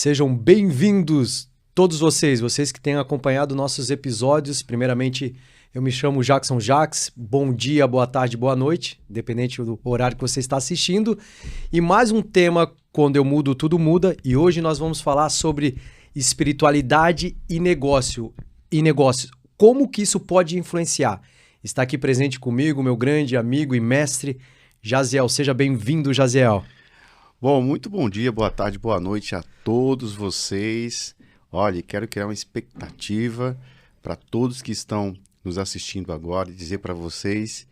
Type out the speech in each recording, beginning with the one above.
Sejam bem-vindos todos vocês que têm acompanhado nossos episódios. Primeiramente, eu me chamo Jackson Jax. Bom dia, boa tarde, boa noite, independente do horário que você está assistindo. E mais um tema, quando eu mudo, tudo muda. E hoje nós vamos falar sobre espiritualidade e negócio. Como que isso pode influenciar? Está aqui presente comigo, meu grande amigo e mestre, Jaziel. Seja bem-vindo, Jaziel. Bom, muito bom dia, boa tarde, boa noite a todos vocês. Olha, quero criar uma expectativa para todos que estão nos assistindo agora e dizer para vocês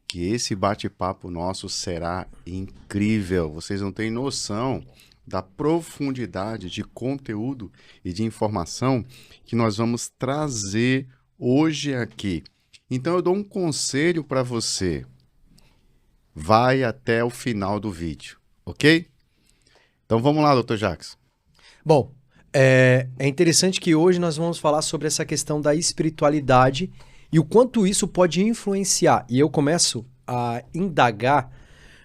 que esse bate-papo nosso será incrível. Vocês não têm noção da profundidade de conteúdo e de informação que nós vamos trazer hoje aqui. Então eu dou um conselho para você. Vai até o final do vídeo, ok? Então vamos lá, Dr. Jackson. Bom, é interessante que hoje nós vamos falar sobre essa questão da espiritualidade e o quanto isso pode influenciar. E eu começo a indagar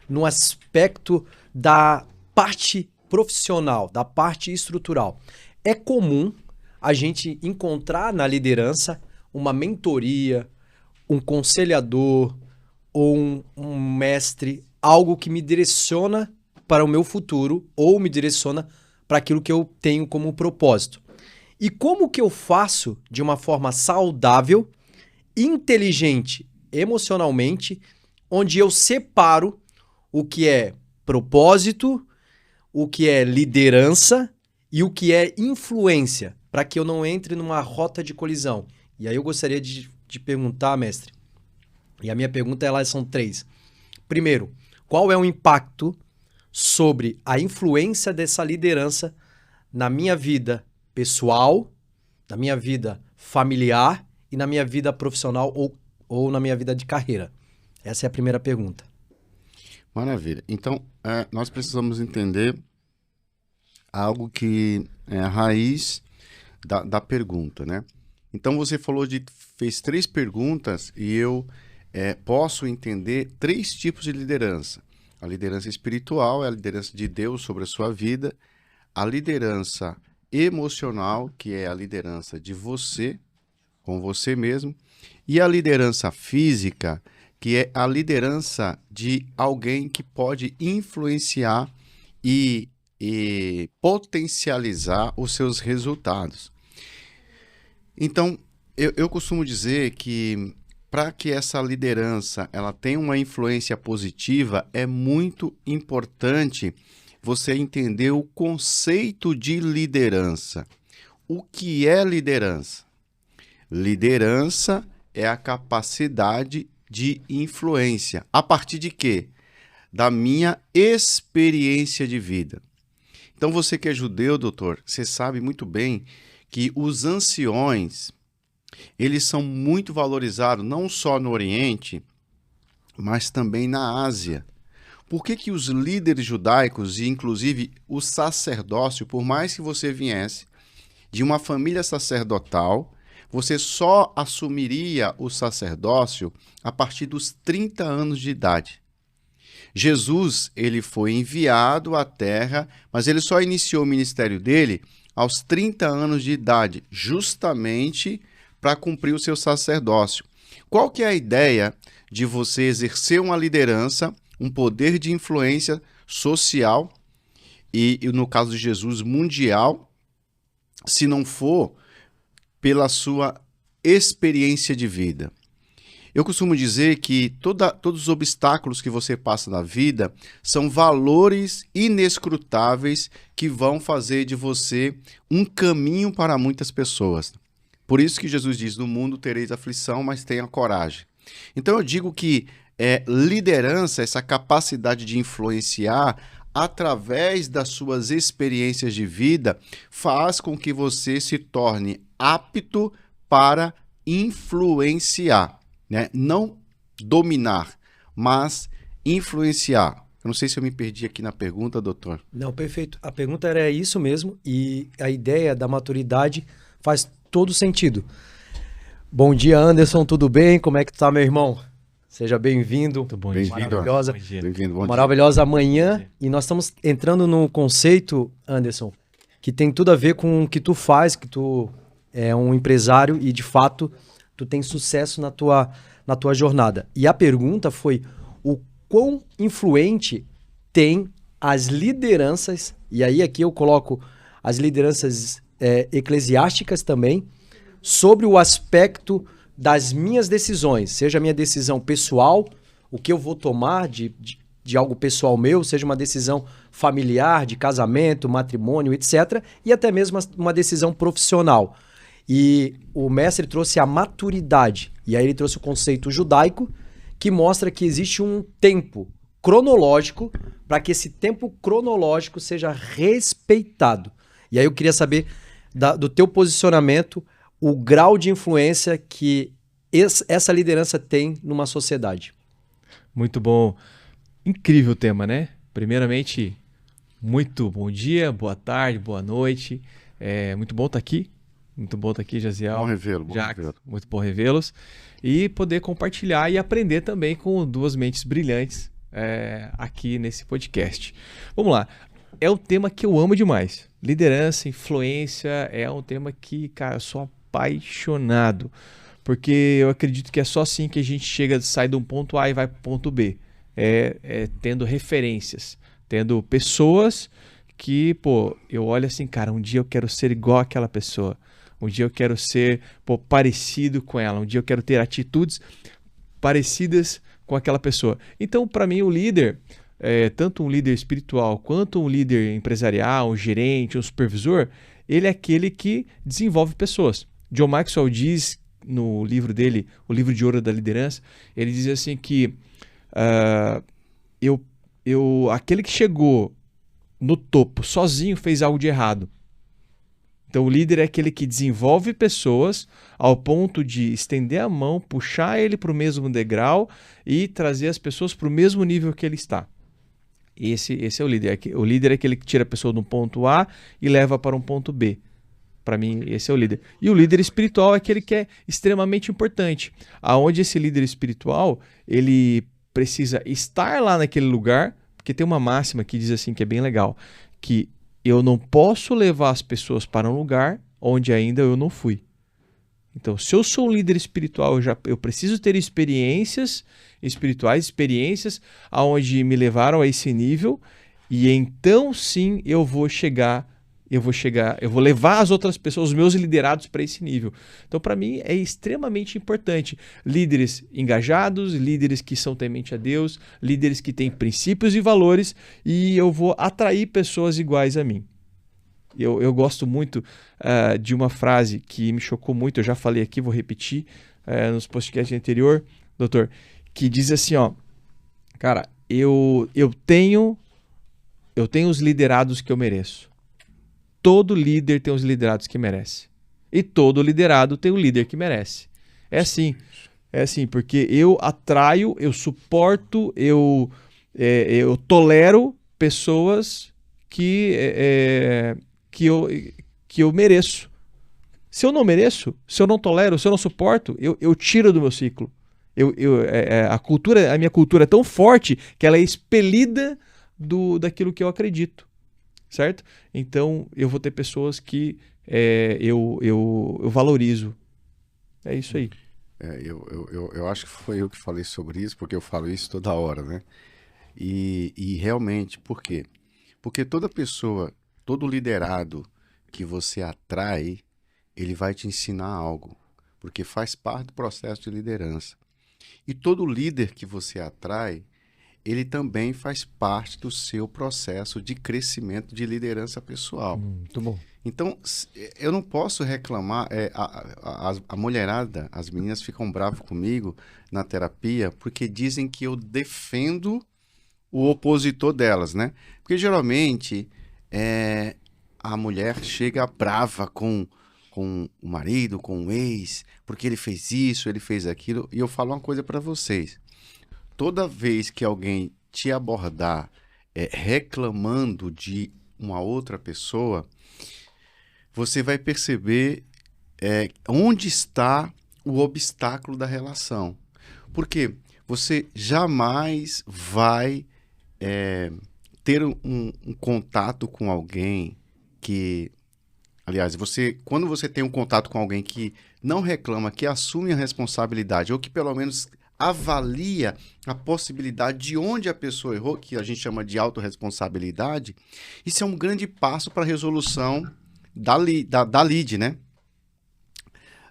no aspecto da parte profissional, da parte estrutural. É comum a gente encontrar na liderança uma mentoria, um conselhador ou um mestre, algo que me direciona para o meu futuro ou me direciona para aquilo que eu tenho como propósito. E como que eu faço de uma forma saudável, inteligente, emocionalmente, onde eu separo o que é propósito, o que é liderança e o que é influência, para que eu não entre numa rota de colisão. E aí eu gostaria de perguntar, mestre, e a minha pergunta elas são 3. Primeiro, qual é o impacto sobre a influência dessa liderança na minha vida pessoal, na minha vida familiar e na minha vida profissional ou na minha vida de carreira? Essa é a primeira pergunta. Maravilha. Então, nós precisamos entender algo que é a raiz da pergunta, né? Então, você fez 3 perguntas e eu posso entender 3 tipos de liderança. A liderança espiritual é a liderança de Deus sobre a sua vida. A liderança emocional, que é a liderança de você, com você mesmo. E a liderança física, que é a liderança de alguém que pode influenciar e potencializar os seus resultados. Então, eu costumo dizer que para que essa liderança ela tenha uma influência positiva, é muito importante você entender o conceito de liderança. O que é liderança? Liderança é a capacidade de influência. A partir de quê? Da minha experiência de vida. Então, você que é judeu, doutor, você sabe muito bem que os anciões, eles são muito valorizados, não só no Oriente, mas também na Ásia. Por que os líderes judaicos, e inclusive o sacerdócio, por mais que você viesse de uma família sacerdotal, você só assumiria o sacerdócio a partir dos 30 anos de idade. Jesus, ele foi enviado à Terra, mas ele só iniciou o ministério dele aos 30 anos de idade, justamente para cumprir o seu sacerdócio. Qual que é a ideia de você exercer uma liderança, um poder de influência social e no caso de Jesus, mundial, se não for pela sua experiência de vida? Eu costumo dizer que todos os obstáculos que você passa na vida são valores inescrutáveis que vão fazer de você um caminho para muitas pessoas. Por isso que Jesus diz, no mundo tereis aflição, mas tenha coragem. Então eu digo que liderança, essa capacidade de influenciar através das suas experiências de vida, faz com que você se torne apto para influenciar, né? Não dominar, mas influenciar. Eu não sei se eu me perdi aqui na pergunta, doutor. Não, perfeito. A pergunta era isso mesmo e a ideia da maturidade faz todo sentido. Bom dia, Anderson, tudo bem? Como é que tu tá, meu irmão? Seja bem-vindo. Muito bom dia. Maravilhosa, Bom dia. Bem-vindo, bom maravilhosa manhã. E nós estamos entrando no conceito, Anderson, que tem tudo a ver com o que tu faz, que tu é um empresário e, de fato, tu tem sucesso na tua jornada. E a pergunta foi o quão influente tem as lideranças, e aí aqui eu coloco as lideranças eclesiásticas também, sobre o aspecto das minhas decisões, seja a minha decisão pessoal, o que eu vou tomar de algo pessoal meu, seja uma decisão familiar, de casamento, matrimônio, etc., e até mesmo uma decisão profissional. E o mestre trouxe a maturidade, e aí ele trouxe o conceito judaico, que mostra que existe um tempo cronológico para que esse tempo cronológico seja respeitado. E aí eu queria saber do teu posicionamento, o grau de influência que essa liderança tem numa sociedade. Muito bom. Incrível tema, né? Primeiramente, muito bom dia, boa tarde, boa noite. Muito bom estar aqui. Muito bom estar aqui, Jaziel. Bom revê-lo, bom revê-lo. Muito bom revê-los. E poder compartilhar e aprender também com duas mentes brilhantes aqui nesse podcast. Vamos lá. É um tema que eu amo demais. Liderança, influência, é um tema que, cara, eu sou apaixonado. Porque eu acredito que é só assim que a gente sai de um ponto A e vai para o ponto B. Tendo referências, tendo pessoas que, eu olho assim, cara, um dia eu quero ser igual àquela pessoa. Um dia eu quero ser parecido com ela. Um dia eu quero ter atitudes parecidas com aquela pessoa. Então, para mim, o líder, tanto um líder espiritual quanto um líder empresarial, um gerente, um supervisor, ele é aquele que desenvolve pessoas. John Maxwell diz no livro dele, o livro de ouro da liderança, ele diz assim que aquele que chegou no topo sozinho fez algo de errado. Então o líder é aquele que desenvolve pessoas ao ponto de estender a mão, puxar ele para o mesmo degrau e trazer as pessoas para o mesmo nível que ele está. Esse é o líder. O líder é aquele que tira a pessoa de um ponto A e leva para um ponto B. Para mim, esse é o líder. E o líder espiritual é aquele que é extremamente importante. Aonde esse líder espiritual, ele precisa estar lá naquele lugar, porque tem uma máxima que diz assim, que é bem legal, que eu não posso levar as pessoas para um lugar onde ainda eu não fui. Então, se eu sou um líder espiritual, eu preciso ter experiências espirituais, experiências aonde me levaram a esse nível, e então sim eu vou levar as outras pessoas, os meus liderados, para esse nível. Então, para mim, é extremamente importante. Líderes engajados, líderes que são temente a Deus, líderes que têm princípios e valores, e eu vou atrair pessoas iguais a mim. Eu gosto muito de uma frase que me chocou muito, eu já falei aqui, vou repetir nos podcasts anterior, doutor, que diz assim, ó, cara, eu tenho os liderados que eu mereço. Todo líder tem os liderados que merece. E todo liderado tem o líder que merece. É assim, porque eu atraio, eu suporto, eu tolero pessoas que eu mereço. Se eu não mereço, se eu não tolero, se eu não suporto, eu tiro do meu ciclo. A minha cultura é tão forte que ela é expelida daquilo que eu acredito. Certo? Então, eu vou ter pessoas que eu valorizo. É isso aí. Eu acho que foi eu que falei sobre isso, porque eu falo isso toda hora, né? E realmente, por quê? Porque toda pessoa, todo liderado que você atrai, ele vai te ensinar algo, porque faz parte do processo de liderança. E todo líder que você atrai, ele também faz parte do seu processo de crescimento de liderança pessoal. Muito bom. Então, eu não posso reclamar, a mulherada, as meninas ficam bravas comigo na terapia, porque dizem que eu defendo o opositor delas, né? Porque geralmente a mulher chega brava com o marido, com o ex, porque ele fez isso, ele fez aquilo, e eu falo uma coisa para vocês. Toda vez que alguém te abordar reclamando de uma outra pessoa, você vai perceber onde está o obstáculo da relação. Porque você jamais vai ter um contato com alguém Aliás, quando você tem um contato com alguém que não reclama, que assume a responsabilidade, ou que pelo menos avalia a possibilidade de onde a pessoa errou, que a gente chama de autorresponsabilidade, isso é um grande passo para a resolução da lide, né?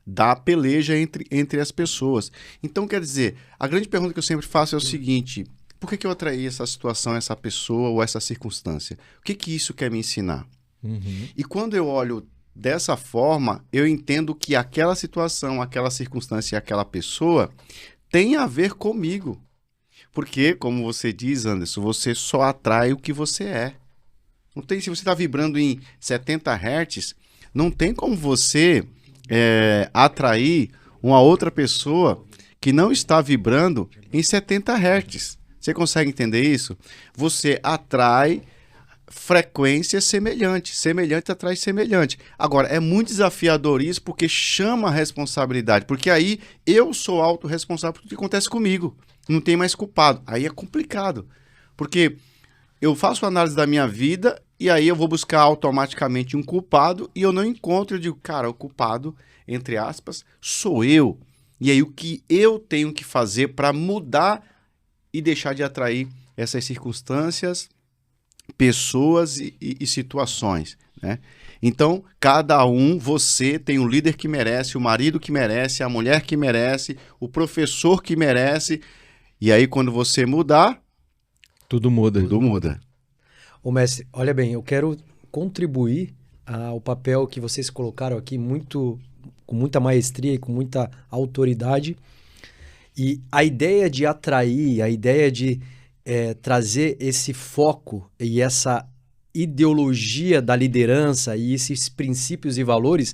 Da peleja entre as pessoas. Então, quer dizer, a grande pergunta que eu sempre faço é o seguinte: por que eu atraí essa situação, essa pessoa ou essa circunstância? O que isso quer me ensinar? Uhum. E quando eu olho dessa forma, eu entendo que aquela situação, aquela circunstância e aquela pessoa tem a ver comigo. Porque, como você diz, Anderson, você só atrai o que você é. Não tem, se você está vibrando em 70 Hz, não tem como você atrair uma outra pessoa que não está vibrando em 70 Hz. Você consegue entender isso? Você atrai frequência semelhante atrai semelhante. Agora, é muito desafiador isso porque chama a responsabilidade, porque aí eu sou autorresponsável pelo que acontece comigo, não tem mais culpado. Aí é complicado, porque eu faço análise da minha vida e aí eu vou buscar automaticamente um culpado e eu não encontro, eu digo, cara, o culpado, entre aspas, sou eu. E aí o que eu tenho que fazer para mudar e deixar de atrair essas circunstâncias, pessoas e situações, né? Então, cada um, você tem o líder que merece, o marido que merece, a mulher que merece, o professor que merece. E aí, quando você mudar, tudo muda. Tudo muda. Ô, mestre, olha bem, eu quero contribuir ao papel que vocês colocaram aqui com muita maestria e com muita autoridade. E a ideia de atrair, a ideia de trazer esse foco e essa ideologia da liderança e esses princípios e valores,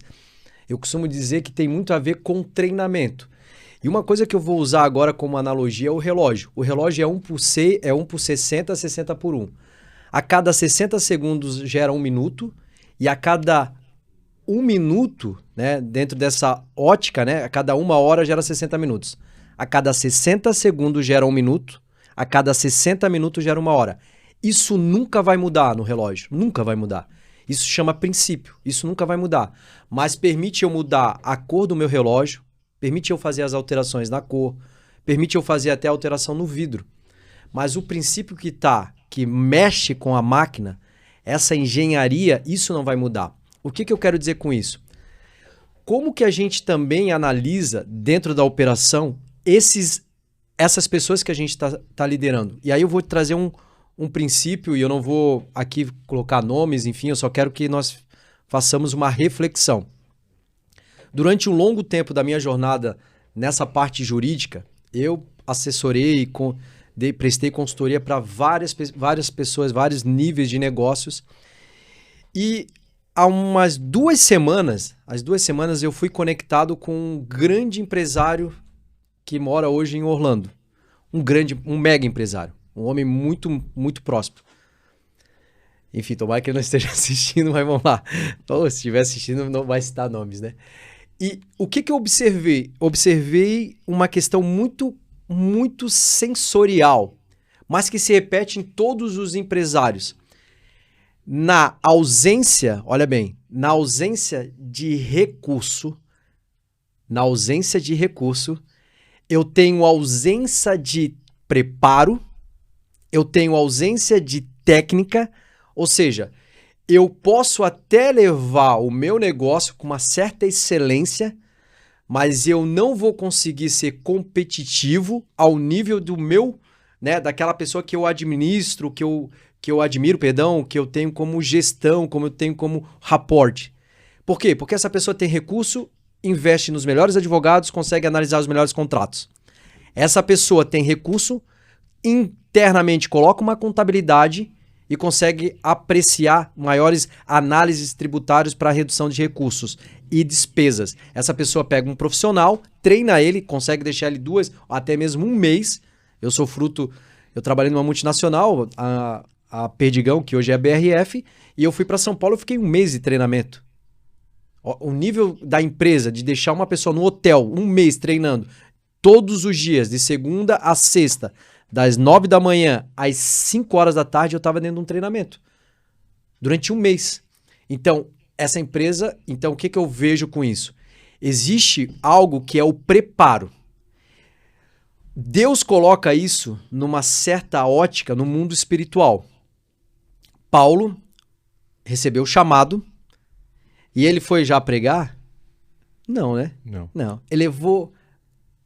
eu costumo dizer que tem muito a ver com treinamento. E uma coisa que eu vou usar agora como analogia é o relógio. O relógio é 1 por 60, 60 por 1. A cada 60 segundos gera 1 minuto e a cada 1 minuto, né, dentro dessa ótica, né, a cada 1 hora gera 60 minutos. A cada 60 segundos gera 1 minuto. A cada 60 minutos gera 1 hora. Isso nunca vai mudar no relógio. Nunca vai mudar. Isso chama princípio. Isso nunca vai mudar. Mas permite eu mudar a cor do meu relógio, permite eu fazer as alterações na cor, permite eu fazer até a alteração no vidro. Mas o princípio que mexe com a máquina, essa engenharia, isso não vai mudar. O que eu quero dizer com isso? Como que a gente também analisa dentro da operação essas pessoas que a gente está liderando? E aí eu vou trazer um princípio, e eu não vou aqui colocar nomes, enfim, eu só quero que nós façamos uma reflexão. Durante um longo tempo da minha jornada nessa parte jurídica, eu assessorei e prestei consultoria para várias pessoas, vários níveis de negócios. E há umas 2 semanas, eu fui conectado com um grande empresário que mora hoje em Orlando. Um mega empresário. Um homem muito, muito próspero. Enfim, tomara que ele não esteja assistindo, mas vamos lá. Ou se estiver assistindo, não vai citar nomes, né? E o que eu observei? Observei uma questão muito, muito sensorial, mas que se repete em todos os empresários. Na ausência, olha bem, na ausência de recurso, eu tenho ausência de preparo, eu tenho ausência de técnica, ou seja, eu posso até levar o meu negócio com uma certa excelência, mas eu não vou conseguir ser competitivo ao nível do meu, né, daquela pessoa que eu administro, que eu admiro, que eu tenho como gestão, como eu tenho como rapport. Por quê? Porque essa pessoa tem recurso, investe nos melhores advogados, consegue analisar os melhores contratos. Essa pessoa tem recurso, internamente coloca uma contabilidade e consegue apreciar maiores análises tributárias para redução de recursos e despesas. Essa pessoa pega um profissional, treina ele, consegue deixar ele 2 ou até mesmo 1 mês. Eu trabalhei numa multinacional, a Perdigão, que hoje é a BRF, e eu fui para São Paulo e fiquei 1 mês de treinamento. O nível da empresa de deixar uma pessoa no hotel 1 mês treinando todos os dias, de segunda a sexta, das 9 da manhã às 5 horas da tarde, eu estava dentro de um treinamento. Durante 1 mês. Então, essa empresa, então o que eu vejo com isso? Existe algo que é o preparo. Deus coloca isso numa certa ótica no mundo espiritual. Paulo recebeu o chamado e ele foi já pregar? Não, né? Não. Ele levou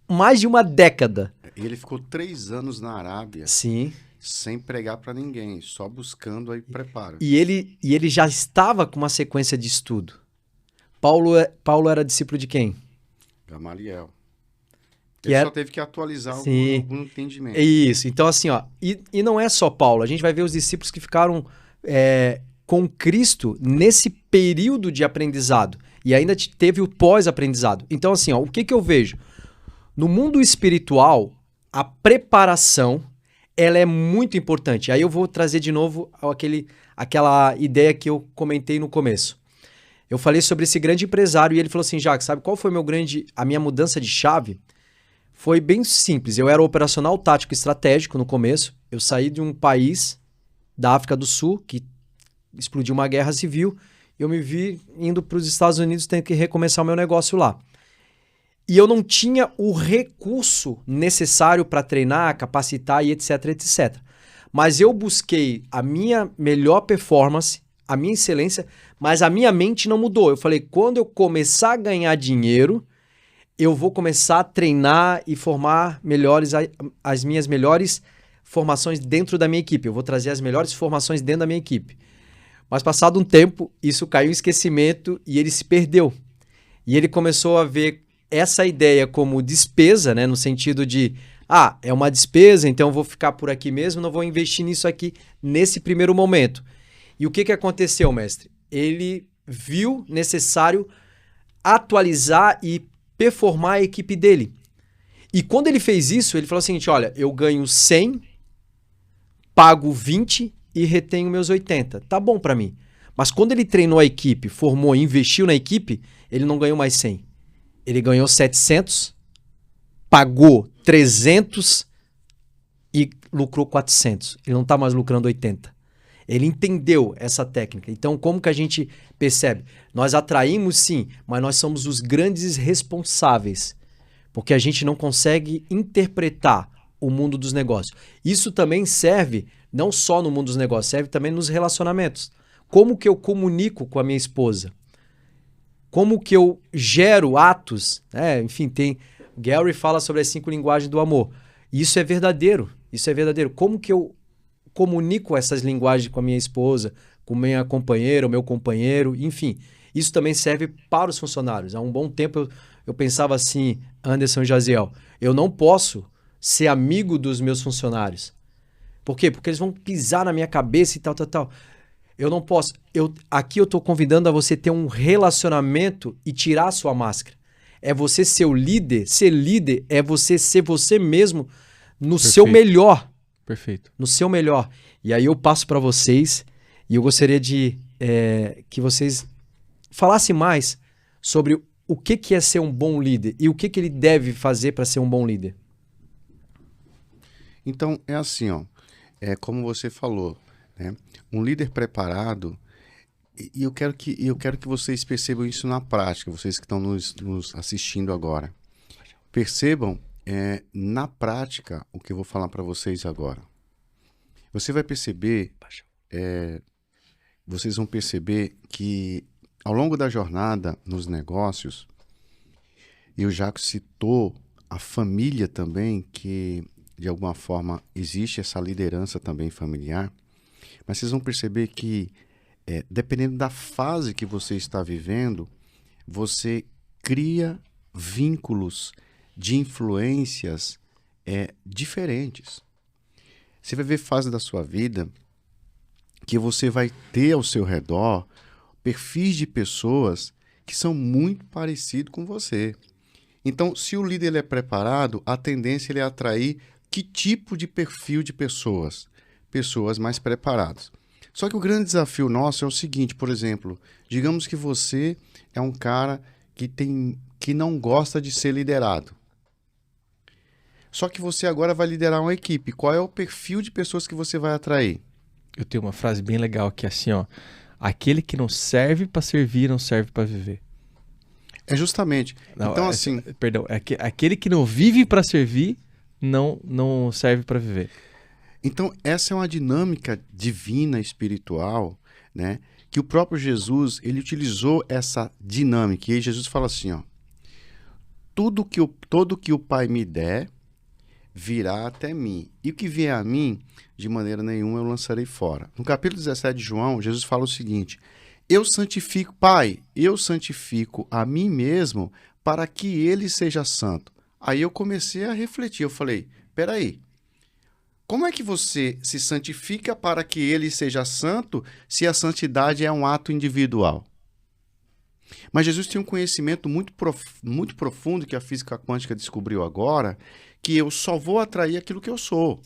mais de uma década. E ele ficou 3 anos na Arábia. Sim. Sem pregar para ninguém, só buscando aí preparo. E ele já estava com uma sequência de estudo. Paulo era discípulo de quem? Gamaliel. Que ele só teve que atualizar algum entendimento. É isso. Então, assim, ó, e não é só Paulo. A gente vai ver os discípulos que ficaram com Cristo nesse período de aprendizado. E ainda teve o pós-aprendizado. Então, assim, ó, o que eu vejo? No mundo espiritual, a preparação, ela é muito importante. Aí eu vou trazer de novo aquela ideia que eu comentei no começo. Eu falei sobre esse grande empresário e ele falou assim, Jacques, sabe qual foi a minha mudança de chave? Foi bem simples. Eu era operacional tático estratégico no começo. Eu saí de um país da África do Sul que explodiu uma guerra civil. Eu me vi indo para os Estados Unidos, tendo que recomeçar o meu negócio lá. E eu não tinha o recurso necessário para treinar, capacitar e etc, etc. Mas eu busquei a minha melhor performance, a minha excelência, mas a minha mente não mudou. Eu falei, quando eu começar a ganhar dinheiro, eu vou começar a treinar e formar as minhas melhores formações dentro da minha equipe. Eu vou trazer as melhores formações dentro da minha equipe. Mas passado um tempo, isso caiu em esquecimento e ele se perdeu. E ele começou a ver essa ideia como despesa, né, no sentido de, é uma despesa, então eu vou ficar por aqui mesmo, não vou investir nisso aqui nesse primeiro momento. E o que aconteceu, mestre? Ele viu necessário atualizar e performar a equipe dele. E quando ele fez isso, ele falou o seguinte, olha, eu ganho 100, pago 20 e retenho meus 80. Tá bom para mim. Mas quando ele treinou a equipe, formou, investiu na equipe, ele não ganhou mais 100. Ele ganhou 700, pagou 300 e lucrou 400. Ele não está mais lucrando 80. Ele entendeu essa técnica. Então, como que a gente percebe? Nós atraímos sim, mas nós somos os grandes responsáveis, porque a gente não consegue interpretar o mundo dos negócios. Isso também serve não só no mundo dos negócios, serve também nos relacionamentos. Como que eu comunico com a minha esposa? Como que eu gero atos? Enfim, Gary fala sobre as 5 linguagens do amor. Isso é verdadeiro. Isso é verdadeiro. Como que eu comunico essas linguagens com a minha esposa, com minha companheira, o meu companheiro, enfim. Isso também serve para os funcionários. Há um bom tempo eu pensava assim, Anderson e Jaziel, eu não posso ser amigo dos meus funcionários. Por quê? Porque eles vão pisar na minha cabeça e tal. Eu não posso. Aqui eu estou convidando a você ter um relacionamento e tirar a sua máscara. É você ser o líder. Ser líder é você ser você mesmo no seu melhor. Perfeito. No seu melhor. E aí eu passo para vocês e eu gostaria de que vocês falassem mais sobre o que é ser um bom líder e o que ele deve fazer para ser um bom líder. Então, é assim, ó. Como você falou, né? Um líder preparado, e eu quero que vocês percebam isso na prática, vocês que estão nos assistindo agora. Percebam na prática o que eu vou falar para vocês agora. Você vai perceber, vocês vão perceber que ao longo da jornada nos negócios, e o Jacques citou a família também, que de alguma forma existe essa liderança também familiar, mas vocês vão perceber que dependendo da fase que você está vivendo, você cria vínculos de influências diferentes. Você vai ver fase da sua vida que você vai ter ao seu redor perfis de pessoas que são muito parecidos com você. Então, se o líder ele é preparado, a tendência ele é atrair que tipo de perfil de pessoas? Pessoas mais preparadas. Só que o grande desafio nosso é o seguinte, por exemplo, digamos que você é um cara que não gosta de ser liderado. Só que você agora vai liderar uma equipe. Qual é o perfil de pessoas que você vai atrair? Eu tenho uma frase bem legal aqui, assim, ó. Aquele que não serve para servir, não serve para viver. É justamente. Não, então, assim... Perdão, aquele que não vive para servir, não serve para viver. Então, essa é uma dinâmica divina, espiritual, né? Que o próprio Jesus, ele utilizou essa dinâmica. E aí Jesus fala assim, ó, todo que o Pai me der, virá até mim. E o que vier a mim, de maneira nenhuma eu lançarei fora. No capítulo 17 de João, Jesus fala o seguinte, Pai, eu santifico a mim mesmo para que ele seja santo. Aí eu comecei a refletir, eu falei, peraí, como é que você se santifica para que ele seja santo se a santidade é um ato individual? Mas Jesus tinha um conhecimento muito profundo que a física quântica descobriu agora, que eu só vou atrair aquilo que eu sou.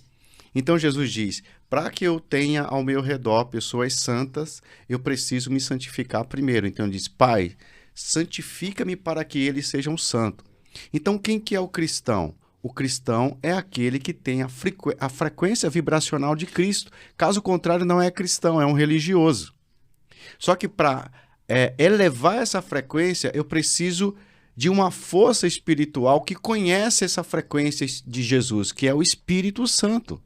Então Jesus diz, para que eu tenha ao meu redor pessoas santas, eu preciso me santificar primeiro. Então ele diz, Pai, santifica-me para que eles sejam santos. Então quem que é o cristão? O cristão é aquele que tem a frequência vibracional de Cristo. Caso contrário, não é cristão, é um religioso. Só que para elevar essa frequência, eu preciso de uma força espiritual que conhece essa frequência de Jesus, que é o Espírito Santo.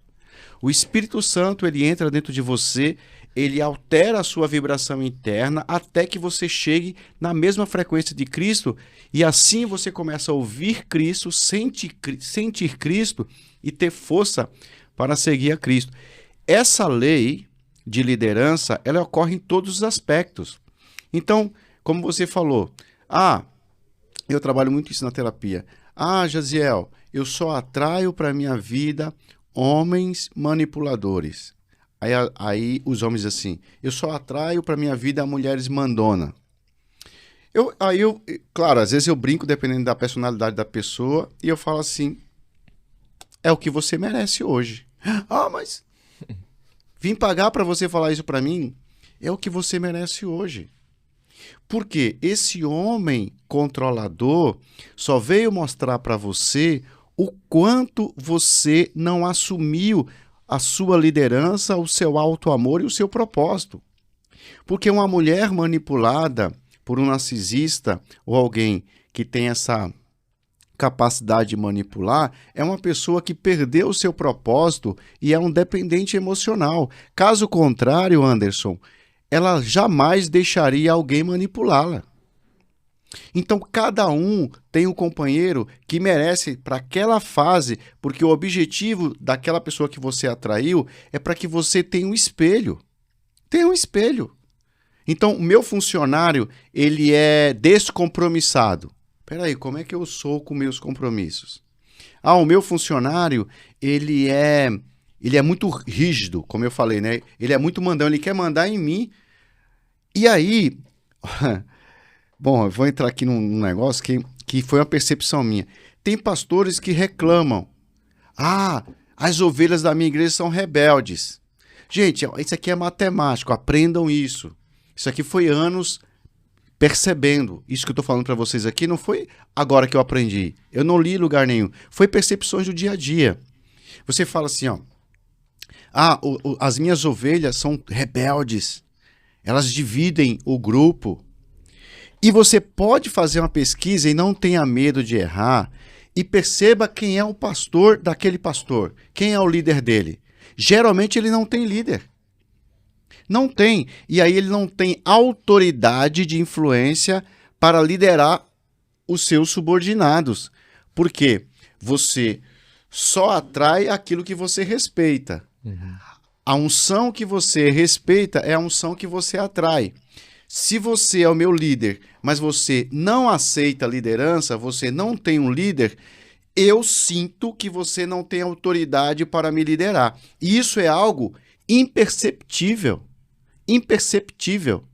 O Espírito Santo, ele entra dentro de você, ele altera a sua vibração interna até que você chegue na mesma frequência de Cristo e assim você começa a ouvir Cristo, sentir Cristo e ter força para seguir a Cristo. Essa lei de liderança, ela ocorre em todos os aspectos. Então, como você falou, eu trabalho muito isso na terapia. Jaziel, eu só atraio para a minha vida homens manipuladores. Aí os homens dizem assim, eu só atraio para minha vida mulheres mandona. Claro, às vezes eu brinco dependendo da personalidade da pessoa e eu falo assim, é o que você merece hoje. Mas vim pagar para você falar isso para mim? É o que você merece hoje. Porque esse homem controlador só veio mostrar para você o quanto você não assumiu a sua liderança, o seu auto-amor e o seu propósito. Porque uma mulher manipulada por um narcisista ou alguém que tem essa capacidade de manipular é uma pessoa que perdeu o seu propósito e é um dependente emocional. Caso contrário, Anderson, ela jamais deixaria alguém manipulá-la. Então, cada um tem um companheiro que merece para aquela fase, porque o objetivo daquela pessoa que você atraiu é para que você tenha um espelho. Tenha um espelho. Então, o meu funcionário, ele é descompromissado. Peraí, como é que eu sou com meus compromissos? O meu funcionário, ele é muito rígido, como eu falei, né? Ele é muito mandão, ele quer mandar em mim. E aí... Bom, eu vou entrar aqui num negócio que foi uma percepção minha. Tem pastores que reclamam. As ovelhas da minha igreja são rebeldes. Gente, isso aqui é matemático, aprendam isso. Isso aqui foi anos percebendo. Isso que eu estou falando para vocês aqui não foi agora que eu aprendi. Eu não li em lugar nenhum. Foi percepções do dia a dia. Você fala assim, as minhas ovelhas são rebeldes. Elas dividem o grupo. E você pode fazer uma pesquisa e não tenha medo de errar e perceba quem é o pastor daquele pastor, quem é o líder dele. Geralmente ele não tem líder. Não tem. E aí ele não tem autoridade de influência para liderar os seus subordinados. Por quê? Você só atrai aquilo que você respeita. Uhum. A unção que você respeita é a unção que você atrai. Se você é o meu líder, mas você não aceita a liderança, você não tem um líder, eu sinto que você não tem autoridade para me liderar. E isso é algo imperceptível. Imperceptível.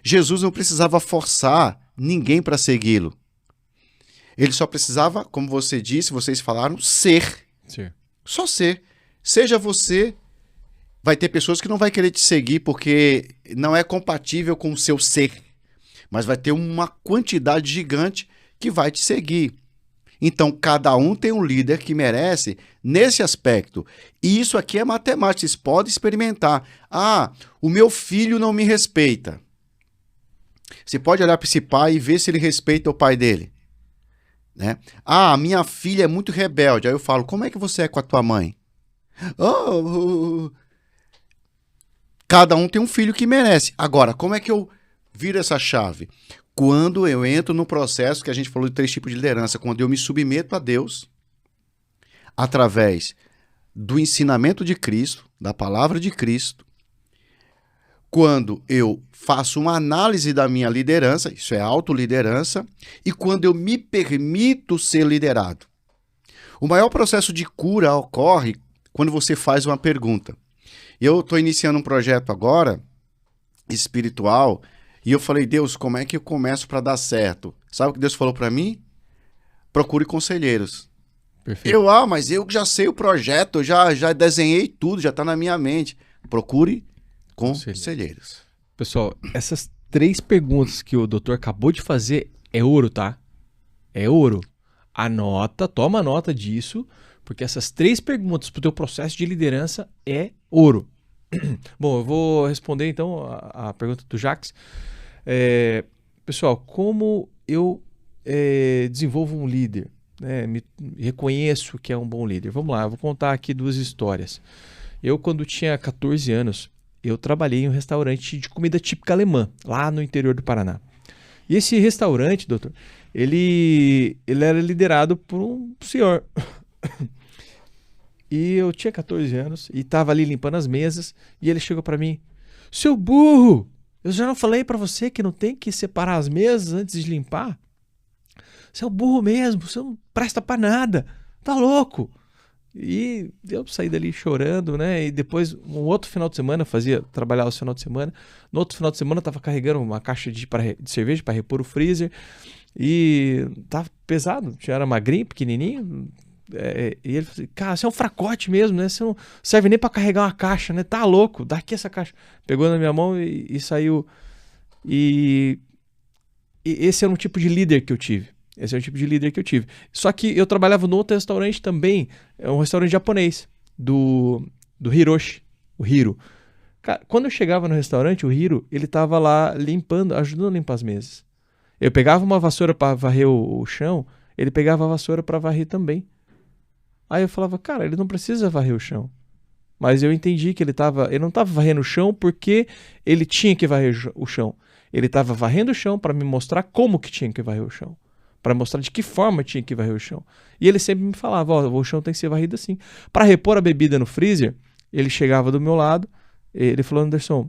Jesus não precisava forçar ninguém para segui-lo. Ele só precisava, como você disse, vocês falaram, ser. Sim. Só ser. Seja você... Vai ter pessoas que não vai querer te seguir porque não é compatível com o seu ser. Mas vai ter uma quantidade gigante que vai te seguir. Então, cada um tem um líder que merece nesse aspecto. E isso aqui é matemática, vocês podem experimentar. Ah, o meu filho não me respeita. Você pode olhar para esse pai e ver se ele respeita o pai dele. Né? Ah, a minha filha é muito rebelde. Aí eu falo, como é que você é com a tua mãe? Cada um tem um filho que merece. Agora, como é que eu viro essa chave? Quando eu entro no processo que a gente falou de 3 tipos de liderança, quando eu me submeto a Deus, através do ensinamento de Cristo, da palavra de Cristo, quando eu faço uma análise da minha liderança, isso é autoliderança, e quando eu me permito ser liderado. O maior processo de cura ocorre quando você faz uma pergunta. Eu estou iniciando um projeto agora, espiritual, e eu falei, Deus, como é que eu começo para dar certo? Sabe o que Deus falou para mim? Procure conselheiros. Perfeito. Mas eu já sei o projeto, eu já desenhei tudo, já está na minha mente. Procure conselheiros. Pessoal, essas 3 perguntas que o doutor acabou de fazer é ouro, tá? É ouro. Anota, toma nota disso, porque essas 3 perguntas para o teu processo de liderança é ouro. Bom, eu vou responder então a pergunta do Jacques. Pessoal, como eu desenvolvo um líder? Me reconheço que é um bom líder. Vamos lá, eu vou contar aqui 2 histórias. Eu, quando tinha 14 anos, eu trabalhei em um restaurante de comida típica alemã, lá no interior do Paraná. E esse restaurante, doutor, ele era liderado por um senhor. E eu tinha 14 anos e estava ali limpando as mesas e ele chegou para mim, seu burro, eu já não falei para você que não tem que separar as mesas antes de limpar? Você é um burro mesmo, você não presta para nada, tá louco? E eu saí dali chorando, né? E depois, um outro final de semana, trabalhava esse final de semana. No outro final de semana, eu tava carregando uma caixa de cerveja para repor o freezer. E tava pesado, era magrinho, pequenininho. E ele falou assim, cara, você é um fracote mesmo, né? Você não serve nem para carregar uma caixa, né? Tá louco, dá aqui essa caixa. Pegou na minha mão e saiu. E esse era um tipo de líder que eu tive. Só que eu trabalhava no outro restaurante também, é um restaurante japonês, do Hiroshi, o Hiro. Cara, quando eu chegava no restaurante, o Hiro, ele tava lá limpando, ajudando a limpar as mesas. Eu pegava uma vassoura para varrer o chão, ele pegava a vassoura para varrer também. Aí eu falava, cara, ele não precisa varrer o chão. Mas eu entendi que ele não estava varrendo o chão porque ele tinha que varrer o chão. Ele estava varrendo o chão para me mostrar como que tinha que varrer o chão. Para mostrar de que forma tinha que varrer o chão. E ele sempre me falava, o chão tem que ser varrido assim. Para repor a bebida no freezer, ele chegava do meu lado, ele falou, Anderson,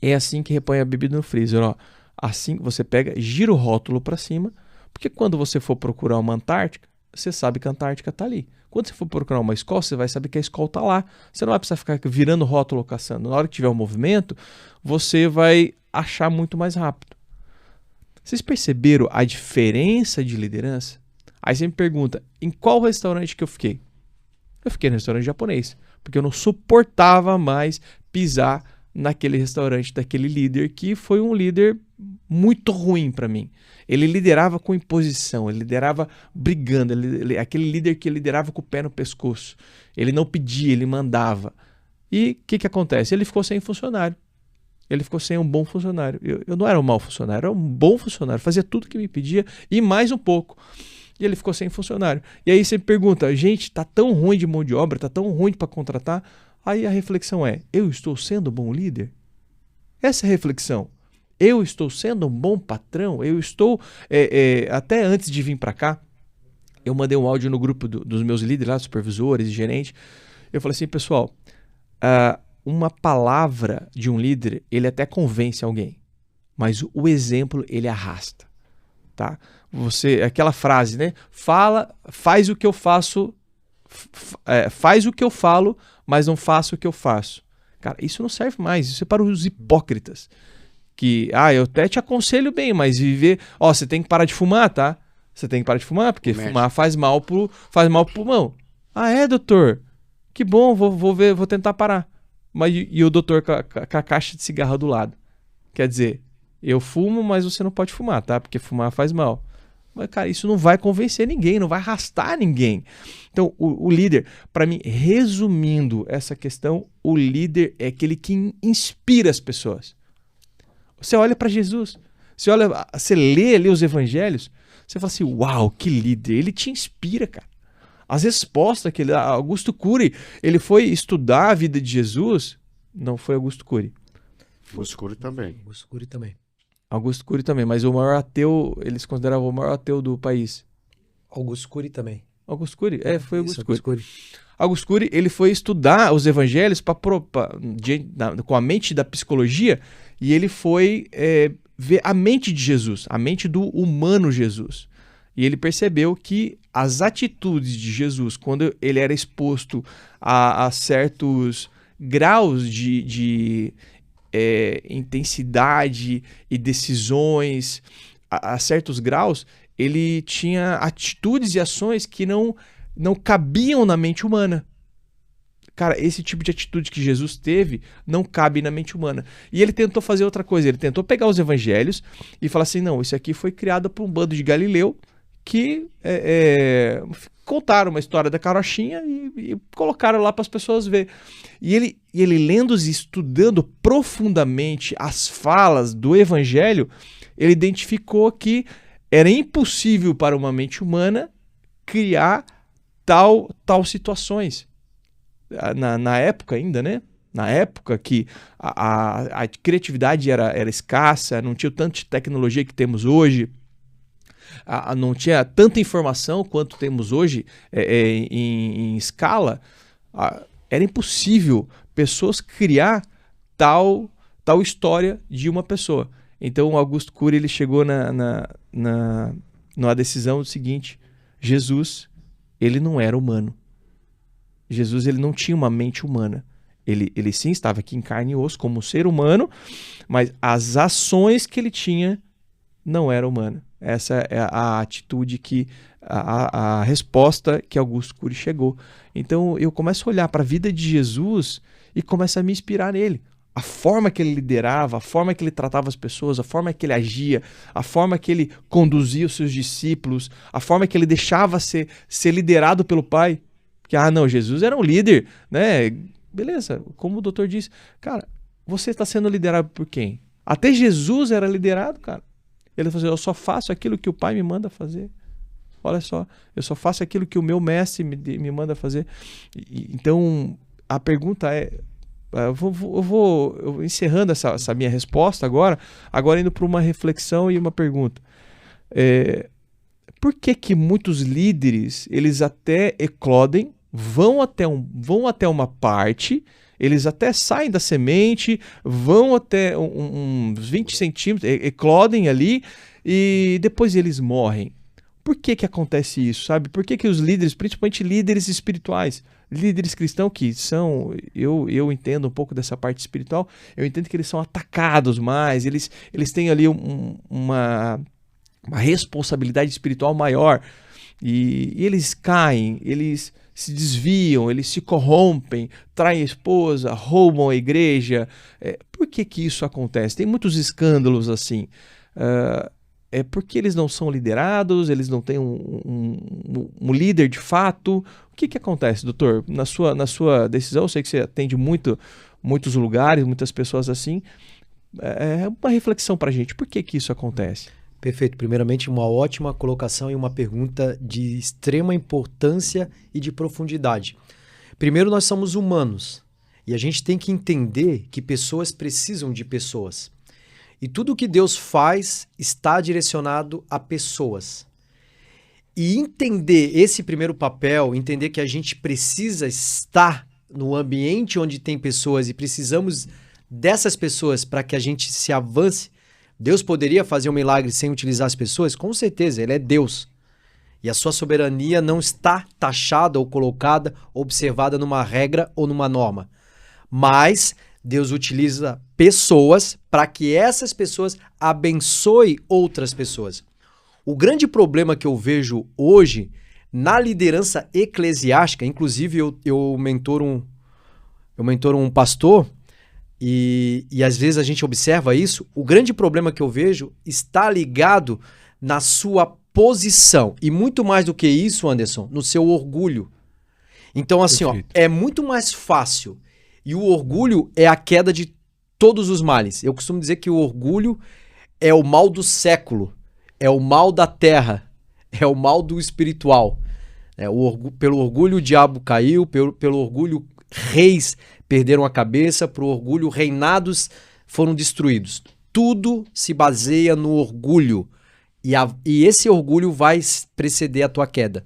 é assim que repõe a bebida no freezer, ó. Assim você pega, gira o rótulo para cima, porque quando você for procurar uma Antártica, você sabe que a Antártica está ali. Quando você for procurar uma Skol, você vai saber que a Skol está lá. Você não vai precisar ficar virando rótulo caçando. Na hora que tiver um movimento, você vai achar muito mais rápido. Vocês perceberam a diferença de liderança? Aí você me pergunta, em qual restaurante que eu fiquei? Eu fiquei no restaurante japonês, porque eu não suportava mais pisar naquele restaurante daquele líder que foi um líder muito ruim para mim. Ele liderava com imposição, ele liderava brigando, aquele líder que liderava com o pé no pescoço. Ele não pedia, ele mandava. E o que acontece? Ele ficou sem funcionário. Ele ficou sem um bom funcionário. Eu não era um mau funcionário, eu era um bom funcionário. Fazia tudo que me pedia e mais um pouco. E ele ficou sem funcionário. E aí você me pergunta, gente, tá tão ruim de mão de obra, tá tão ruim para contratar. Aí a reflexão é, eu estou sendo um bom líder? Essa é a reflexão. Eu estou sendo um bom patrão? Eu estou, até antes de vir para cá, eu mandei um áudio no grupo dos meus líderes lá, supervisores e gerentes. Eu falei assim, pessoal, uma palavra de um líder, ele até convence alguém, mas o exemplo, ele arrasta, tá? Aquela frase, né? Faz o que eu faço, faz o que eu falo, mas não faça o que eu faço. Cara, isso não serve mais, isso é para os hipócritas. Que, eu até te aconselho bem, mas viver... você tem que parar de fumar, tá? Você tem que parar de fumar, porque fumar faz mal pro pulmão. Doutor? Que bom, vou tentar parar. Mas e o doutor com a caixa de cigarro do lado? Quer dizer, eu fumo, mas você não pode fumar, tá? Porque fumar faz mal. Mas, cara, isso não vai convencer ninguém, não vai arrastar ninguém. Então, o líder, para mim, resumindo essa questão, o líder é aquele que inspira as pessoas. Você olha para Jesus, você lê ali os evangelhos, você fala assim, uau, que líder, ele te inspira, cara. As respostas que Augusto Cury, ele foi estudar a vida de Jesus, não foi Augusto Cury. Augusto Cury também. Augusto Cury também. Augusto Cury também, mas o maior ateu, eles consideravam o maior ateu do país. Augusto Cury também. Augusto Cury? Foi Augusto Cury. Cury. Augusto Cury, ele foi estudar os evangelhos com a mente da psicologia e ele foi ver a mente de Jesus, a mente do humano Jesus. E ele percebeu que as atitudes de Jesus, quando ele era exposto a certos graus de intensidade e decisões, a certos graus, ele tinha atitudes e ações que não cabiam na mente humana. Cara, esse tipo de atitude que Jesus teve não cabe na mente humana. E ele tentou fazer outra coisa, ele tentou pegar os evangelhos e falar assim, não, isso aqui foi criado por um bando de Galileu que contaram uma história da carochinha e colocaram lá para as pessoas ver. E ele lendo e estudando profundamente as falas do evangelho, ele identificou que era impossível para uma mente humana criar tal situações. Na época ainda, né? Na época que a criatividade era escassa, não tinha tanta tecnologia que temos hoje, não tinha tanta informação quanto temos hoje em escala, era impossível pessoas criar tal história de uma pessoa. Então o Augusto Cury ele chegou numa decisão do seguinte: Jesus, ele não era humano. Jesus ele não tinha uma mente humana. Ele sim estava aqui em carne e osso como um ser humano, mas as ações que ele tinha não eram humanas. Essa é a atitude a resposta que Augusto Cury chegou. Então eu começo a olhar para a vida de Jesus e começo a me inspirar nele. A forma que ele liderava, a forma que ele tratava as pessoas, a forma que ele agia, a forma que ele conduzia os seus discípulos, a forma que ele deixava ser liderado pelo Pai. Porque, não, Jesus era um líder, né? Beleza, como o doutor disse, cara, você está sendo liderado por quem? Até Jesus era liderado, cara. Ele falou assim, eu só faço aquilo que o Pai me manda fazer. Olha só, eu só faço aquilo que o meu mestre me manda fazer. Então, a pergunta é, eu vou encerrando essa minha resposta agora indo para uma reflexão e uma pergunta. Por que muitos líderes, eles até eclodem, vão até uma parte, eles até saem da semente, vão até uns 20 centímetros, eclodem ali e depois eles morrem? Por que acontece isso, sabe? Por que os líderes, principalmente líderes espirituais, líderes cristãos que são, eu entendo um pouco dessa parte espiritual, eu entendo que eles são atacados mais, eles têm ali uma responsabilidade espiritual maior e eles caem, eles se desviam, eles se corrompem, traem a esposa, roubam a igreja. Por que isso acontece? Tem muitos escândalos assim. É porque eles não são liderados, eles não têm um líder de fato. O que acontece, doutor? Na sua decisão, eu sei que você atende muitos lugares, muitas pessoas assim. É uma reflexão para a gente. Por que isso acontece? Perfeito. Primeiramente, uma ótima colocação e uma pergunta de extrema importância e de profundidade. Primeiro, nós somos humanos e a gente tem que entender que pessoas precisam de pessoas. E tudo que Deus faz está direcionado a pessoas. E entender esse primeiro papel, entender que a gente precisa estar no ambiente onde tem pessoas e precisamos dessas pessoas para que a gente se avance. Deus poderia fazer um milagre sem utilizar as pessoas? Com certeza, Ele é Deus. E a sua soberania não está taxada ou colocada, observada numa regra ou numa norma. Mas Deus utiliza pessoas para que essas pessoas abençoem outras pessoas. O grande problema que eu vejo hoje na liderança eclesiástica, inclusive eu mentoro um pastor e às vezes a gente observa isso, o grande problema que eu vejo está ligado na sua posição. E muito mais do que isso, Anderson, no seu orgulho. Então, assim, ó, é muito mais fácil. E o orgulho é a queda de todos os males. Eu costumo dizer que o orgulho é o mal do século, é o mal da terra, é o mal do espiritual. Pelo orgulho o diabo caiu, pelo orgulho reis perderam a cabeça, pelo orgulho reinados foram destruídos. Tudo se baseia no orgulho. E esse orgulho vai preceder a tua queda.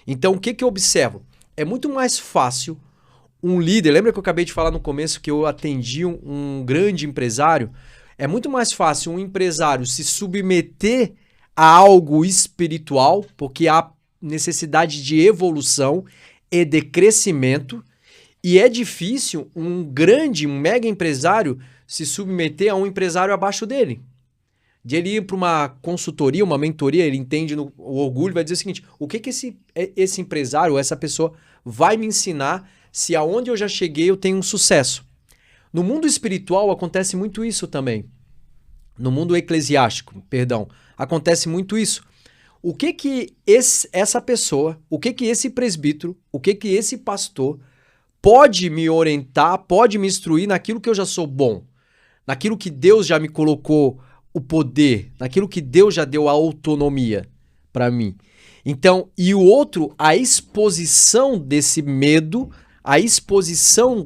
Então, o que eu observo? É muito mais fácil um líder... Lembra que eu acabei de falar no começo que eu atendi um grande empresário? É muito mais fácil um empresário se submeter a algo espiritual, porque há necessidade de evolução e de crescimento, e é difícil um mega empresário se submeter a um empresário abaixo dele. De ele ir para uma consultoria, uma mentoria, ele entende o orgulho, vai dizer o seguinte, o que esse empresário, essa pessoa vai me ensinar se aonde eu já cheguei eu tenho um sucesso? No mundo espiritual acontece muito isso também. No mundo eclesiástico, perdão, acontece muito isso. O que essa pessoa, o que esse presbítero, o que esse pastor pode me orientar, pode me instruir naquilo que eu já sou bom, naquilo que Deus já me colocou o poder, naquilo que Deus já deu a autonomia para mim. Então, e o outro, a exposição desse medo, a exposição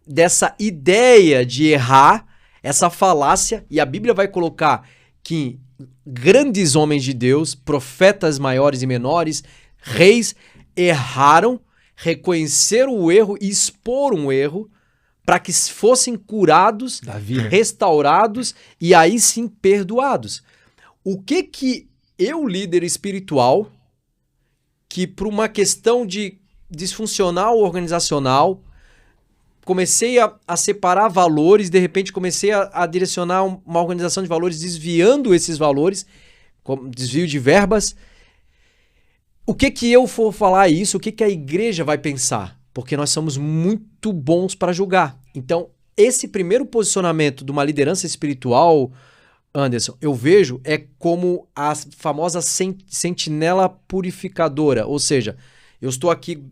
dessa ideia de errar, essa falácia, e a Bíblia vai colocar que grandes homens de Deus, profetas maiores e menores, reis, erraram, reconheceram o erro e exporam o erro para que fossem curados, Davi, né? Restaurados e aí sim perdoados. O que eu, líder espiritual, que por uma questão de disfuncional organizacional, comecei a separar valores, de repente comecei a direcionar uma organização de valores, desviando esses valores, como desvio de verbas. O que eu for falar isso, o que a igreja vai pensar? Porque nós somos muito bons para julgar. Então, esse primeiro posicionamento de uma liderança espiritual, Anderson, eu vejo é como a famosa sentinela purificadora. Ou seja, eu estou aqui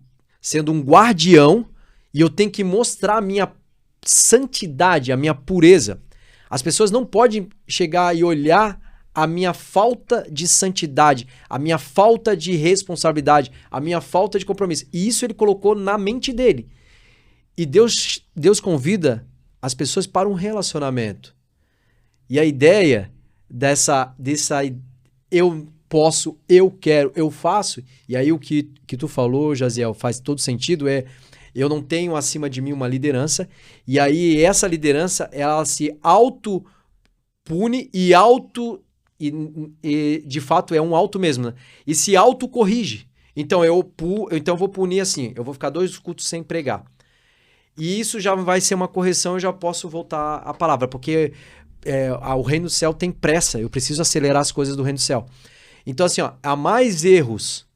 sendo um guardião e eu tenho que mostrar a minha santidade, a minha pureza. As pessoas não podem chegar e olhar a minha falta de santidade, a minha falta de responsabilidade, a minha falta de compromisso. E isso ele colocou na mente dele. E Deus convida as pessoas para um relacionamento. E a ideia dessa eu posso, eu quero, eu faço, e aí o que tu falou, Jaziel, faz todo sentido, eu não tenho acima de mim uma liderança, e aí essa liderança, ela se auto-pune e de fato é um auto mesmo, né? E se auto-corrige. Então eu vou punir assim, eu vou ficar 2 cultos sem pregar. E isso já vai ser uma correção, eu já posso voltar à palavra, porque o reino do céu tem pressa, eu preciso acelerar as coisas do reino do céu. Então assim, ó, há mais erros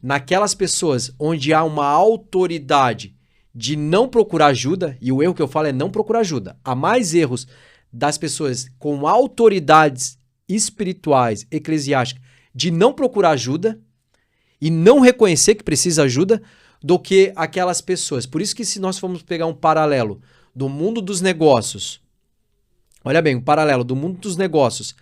naquelas pessoas onde há uma autoridade de não procurar ajuda, e o erro que eu falo é não procurar ajuda. Há mais erros das pessoas com autoridades espirituais, eclesiásticas, de não procurar ajuda e não reconhecer que precisa ajuda, do que aquelas pessoas. Por isso que se nós formos pegar um paralelo do mundo dos negócios, olha bem, um paralelo do mundo dos negócios,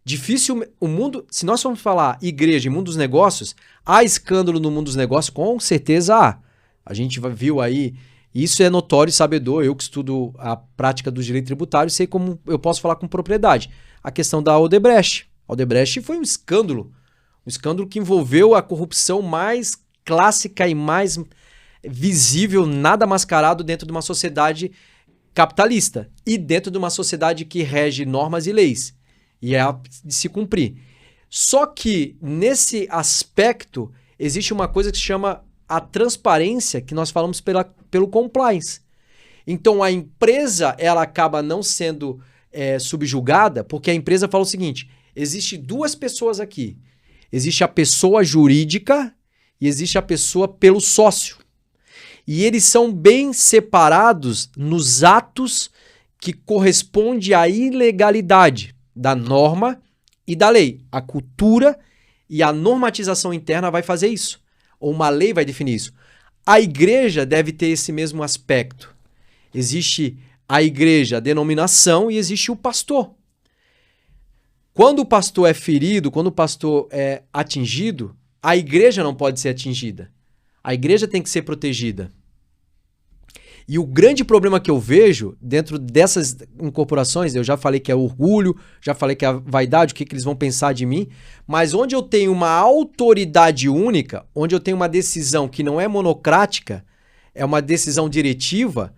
difícil, o mundo, se nós formos falar igreja e mundo dos negócios, há escândalo no mundo dos negócios? Com certeza há. A gente viu aí, isso é notório e sabedor, eu que estudo a prática do direito tributário, sei como eu posso falar com propriedade. A questão da Odebrecht. A Odebrecht foi um escândalo que envolveu a corrupção mais clássica e mais visível, nada mascarado dentro de uma sociedade capitalista e dentro de uma sociedade que rege normas e leis. E é de se cumprir. Só que nesse aspecto existe uma coisa que se chama a transparência, que nós falamos pelo compliance. Então a empresa ela acaba não sendo subjugada porque a empresa fala o seguinte, existe 2 pessoas aqui. Existe a pessoa jurídica e existe a pessoa pelo sócio. E eles são bem separados nos atos que correspondem à ilegalidade da norma e da lei. A cultura e a normatização interna vai fazer isso. Ou uma lei vai definir isso. A igreja deve ter esse mesmo aspecto. Existe a igreja, a denominação, e existe o pastor. Quando o pastor é ferido, quando o pastor é atingido, a igreja não pode ser atingida. A igreja tem que ser protegida. E o grande problema que eu vejo dentro dessas incorporações, eu já falei que é orgulho, já falei que é a vaidade, o que eles vão pensar de mim, mas onde eu tenho uma autoridade única, onde eu tenho uma decisão que não é monocrática, é uma decisão diretiva,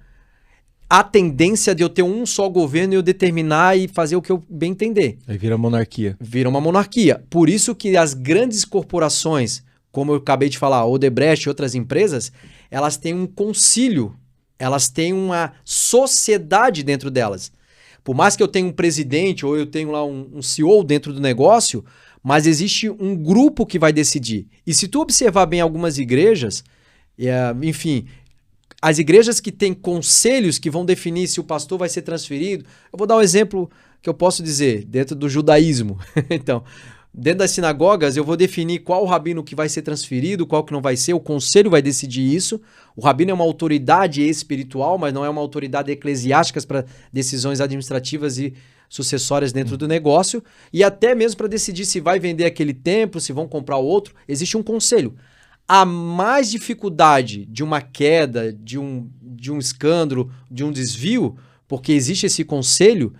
a tendência de eu ter um só governo e eu determinar e fazer o que eu bem entender. Aí vira monarquia. Vira uma monarquia. Por isso que as grandes corporações, como eu acabei de falar, Odebrecht e outras empresas, elas têm um concílio. Elas têm uma sociedade dentro delas. Por mais que eu tenha um presidente ou eu tenha lá um CEO dentro do negócio, mas existe um grupo que vai decidir. E se tu observar bem algumas igrejas, enfim, as igrejas que têm conselhos que vão definir se o pastor vai ser transferido, eu vou dar um exemplo que eu posso dizer, dentro do judaísmo. Então, dentro das sinagogas, eu vou definir qual rabino que vai ser transferido, qual que não vai ser, o conselho vai decidir isso. O rabino é uma autoridade espiritual, mas não é uma autoridade eclesiástica para decisões administrativas e sucessórias dentro do negócio. E até mesmo para decidir se vai vender aquele templo, se vão comprar outro, existe um conselho. Há mais dificuldade de uma queda, de um escândalo, de um desvio, porque existe esse conselho,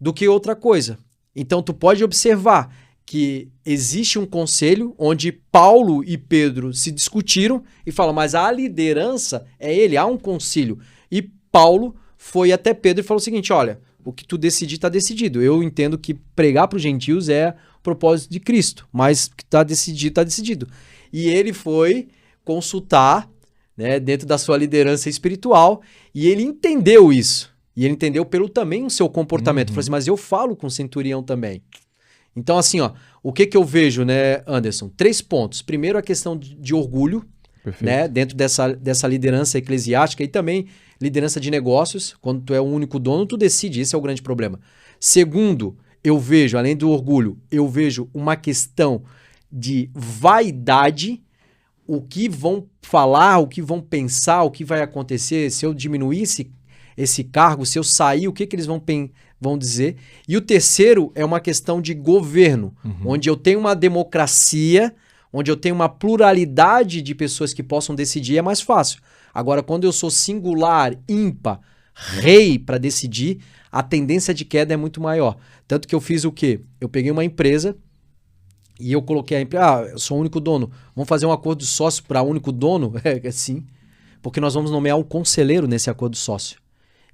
do que outra coisa. Então, tu pode observar que existe um conselho onde Paulo e Pedro se discutiram e falam, mas a liderança é ele, há um concílio. E Paulo foi até Pedro e falou o seguinte, olha, o que tu decidir está decidido. Eu entendo que pregar para os gentios é o propósito de Cristo, mas o que está decidido, está decidido. E ele foi consultar, né, dentro da sua liderança espiritual e ele entendeu isso. E ele entendeu pelo também o seu comportamento. Falou assim, mas eu falo com o centurião também. Então, assim, ó, o que eu vejo, né, Anderson? 3 pontos. Primeiro, a questão de orgulho, né, dentro dessa liderança eclesiástica e também liderança de negócios. Quando tu é o único dono, tu decide. Esse é o grande problema. Segundo, eu vejo, além do orgulho, eu vejo uma questão de vaidade. O que vão falar, o que vão pensar, o que vai acontecer se eu diminuir esse cargo, se eu sair, o que eles vão dizer. E o terceiro é uma questão de governo, onde eu tenho uma democracia, onde eu tenho uma pluralidade de pessoas que possam decidir, é mais fácil. Agora, quando eu sou singular, ímpar, rei para decidir, a tendência de queda é muito maior. Tanto que eu fiz o quê? Eu peguei uma empresa e eu coloquei a empresa, eu sou o único dono, vamos fazer um acordo de sócio para único dono? Sim, porque nós vamos nomear um conselheiro nesse acordo de sócio.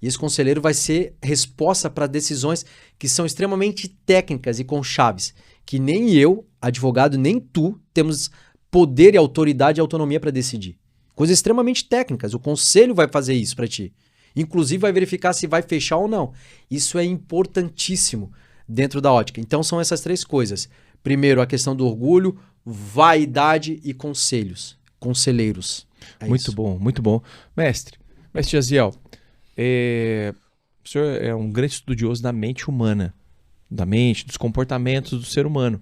E esse conselheiro vai ser resposta para decisões que são extremamente técnicas e com chaves, que nem eu, advogado, nem tu temos poder e autoridade e autonomia para decidir. Coisas extremamente técnicas. O conselho vai fazer isso para ti. Inclusive vai verificar se vai fechar ou não. Isso é importantíssimo dentro da ótica. Então são essas 3 coisas. Primeiro, a questão do orgulho, vaidade e conselhos. Conselheiros. Muito isso. bom, muito bom. Mestre Jaziel, o senhor é um grande estudioso da mente humana, da mente, dos comportamentos do ser humano.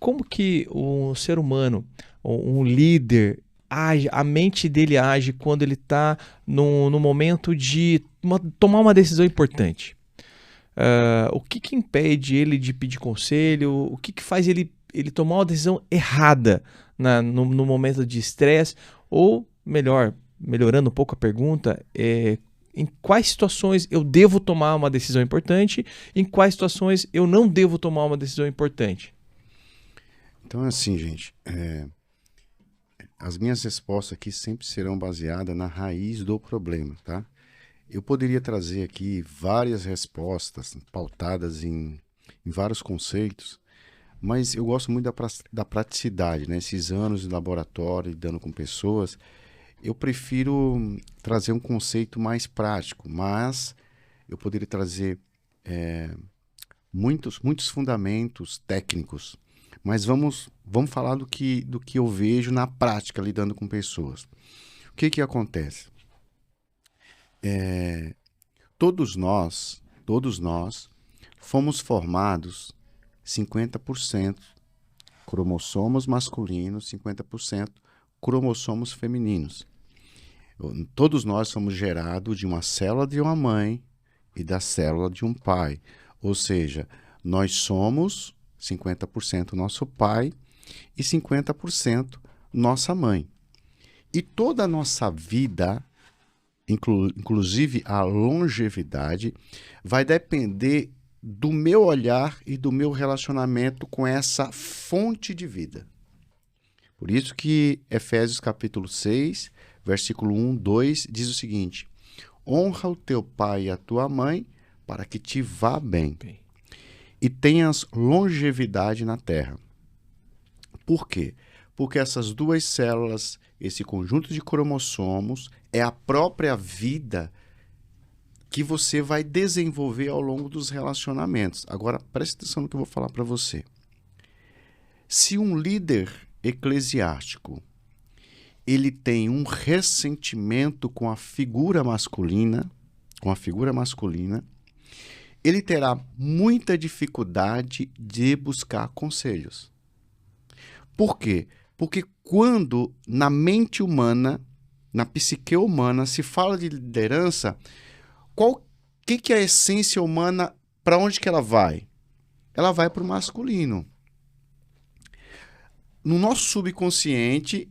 Como que o ser humano, um líder, age, a mente dele age quando ele está no momento de tomar uma decisão importante? O que impede ele de pedir conselho? O que faz ele tomar uma decisão errada no momento de estresse? Ou, melhorando um pouco a pergunta, em quais situações eu devo tomar uma decisão importante, em quais situações eu não devo tomar uma decisão importante? Então, assim, gente, as minhas respostas aqui sempre serão baseadas na raiz do problema, tá? Eu poderia trazer aqui várias respostas pautadas em vários conceitos, mas eu gosto muito da praticidade, né? Esses anos de laboratório, lidando com pessoas, eu prefiro trazer um conceito mais prático, mas eu poderia trazer muitos fundamentos técnicos, mas vamos falar do que eu vejo na prática lidando com pessoas. O que acontece? Todos nós fomos formados 50% cromossomos masculinos, 50% cromossomos femininos. Todos nós somos gerados de uma célula de uma mãe e da célula de um pai. Ou seja, nós somos 50% nosso pai e 50% nossa mãe. E toda a nossa vida, inclusive a longevidade, vai depender do meu olhar e do meu relacionamento com essa fonte de vida. Por isso que Efésios capítulo 6, versículo 1, 2, diz o seguinte: honra o teu pai e a tua mãe, para que te vá bem e tenhas longevidade na terra. Por quê? Porque essas duas células, esse conjunto de cromossomos, é a própria vida que você vai desenvolver ao longo dos relacionamentos. Agora, preste atenção no que eu vou falar para você. Se um líder eclesiástico ele tem um ressentimento com a figura masculina, ele terá muita dificuldade de buscar conselhos. Por quê? Porque quando na mente humana, na psique humana, se fala de liderança, que é a essência humana, para onde que ela vai? Ela vai para o masculino. No nosso subconsciente,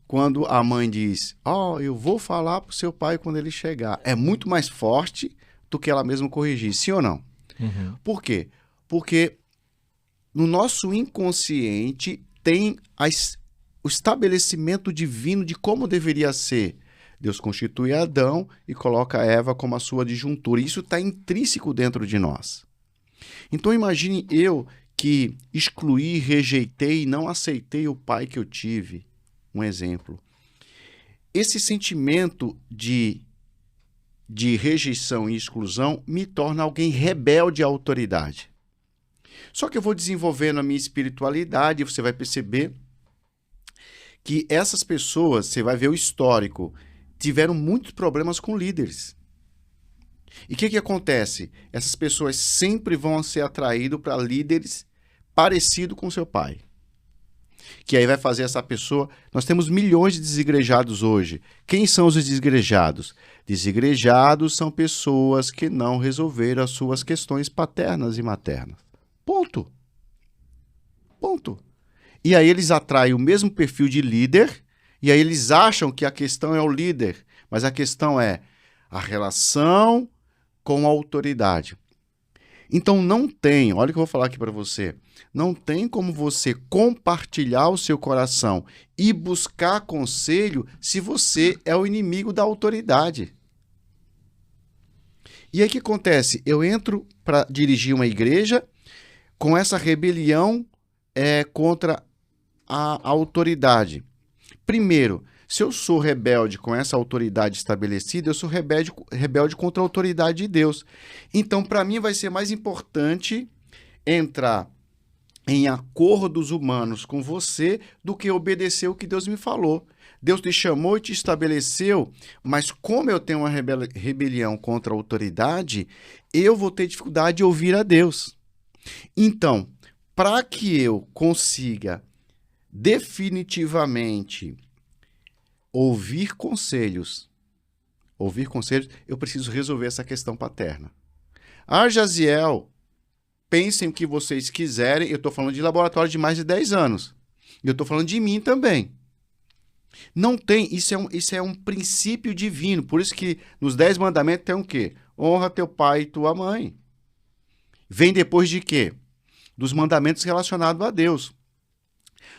quando a mãe diz, eu vou falar para o seu pai quando ele chegar, é muito mais forte do que ela mesma corrigir, sim ou não? Uhum. Por quê? Porque no nosso inconsciente tem o estabelecimento divino de como deveria ser. Deus constitui Adão e coloca Eva como a sua adjuntura. Isso está intrínseco dentro de nós. Então imagine eu que excluí, rejeitei e não aceitei o pai que eu tive. Um exemplo. Esse sentimento de rejeição e exclusão me torna alguém rebelde à autoridade. Só que eu vou desenvolvendo a minha espiritualidade e você vai perceber que essas pessoas, você vai ver o histórico, tiveram muitos problemas com líderes. E o que acontece? Essas pessoas sempre vão ser atraídas para líderes parecidos com seu pai. Que aí vai fazer essa pessoa... Nós temos milhões de desigrejados hoje. Quem são os desigrejados? Desigrejados são pessoas que não resolveram as suas questões paternas e maternas. Ponto. E aí eles atraem o mesmo perfil de líder, e aí eles acham que a questão é o líder, mas a questão é a relação com a autoridade. Então não tem, olha o que eu vou falar aqui para você, não tem como você compartilhar o seu coração e buscar conselho se você é o inimigo da autoridade. E aí o que acontece? Eu entro para dirigir uma igreja com essa rebelião contra a autoridade. Primeiro, se eu sou rebelde com essa autoridade estabelecida, eu sou rebelde contra a autoridade de Deus. Então, para mim, vai ser mais importante entrar em acordos humanos com você do que obedecer o que Deus me falou. Deus te chamou e te estabeleceu, mas como eu tenho uma rebelião contra a autoridade, eu vou ter dificuldade de ouvir a Deus. Então, para que eu consiga definitivamente ouvir conselhos, eu preciso resolver essa questão paterna. Jaziel, pensem o que vocês quiserem, eu estou falando de laboratório de mais de 10 anos. Eu estou falando de mim também. Não tem, isso é um princípio divino, por isso que nos 10 mandamentos tem o quê? Honra teu pai e tua mãe. Vem depois de quê? Dos mandamentos relacionados a Deus.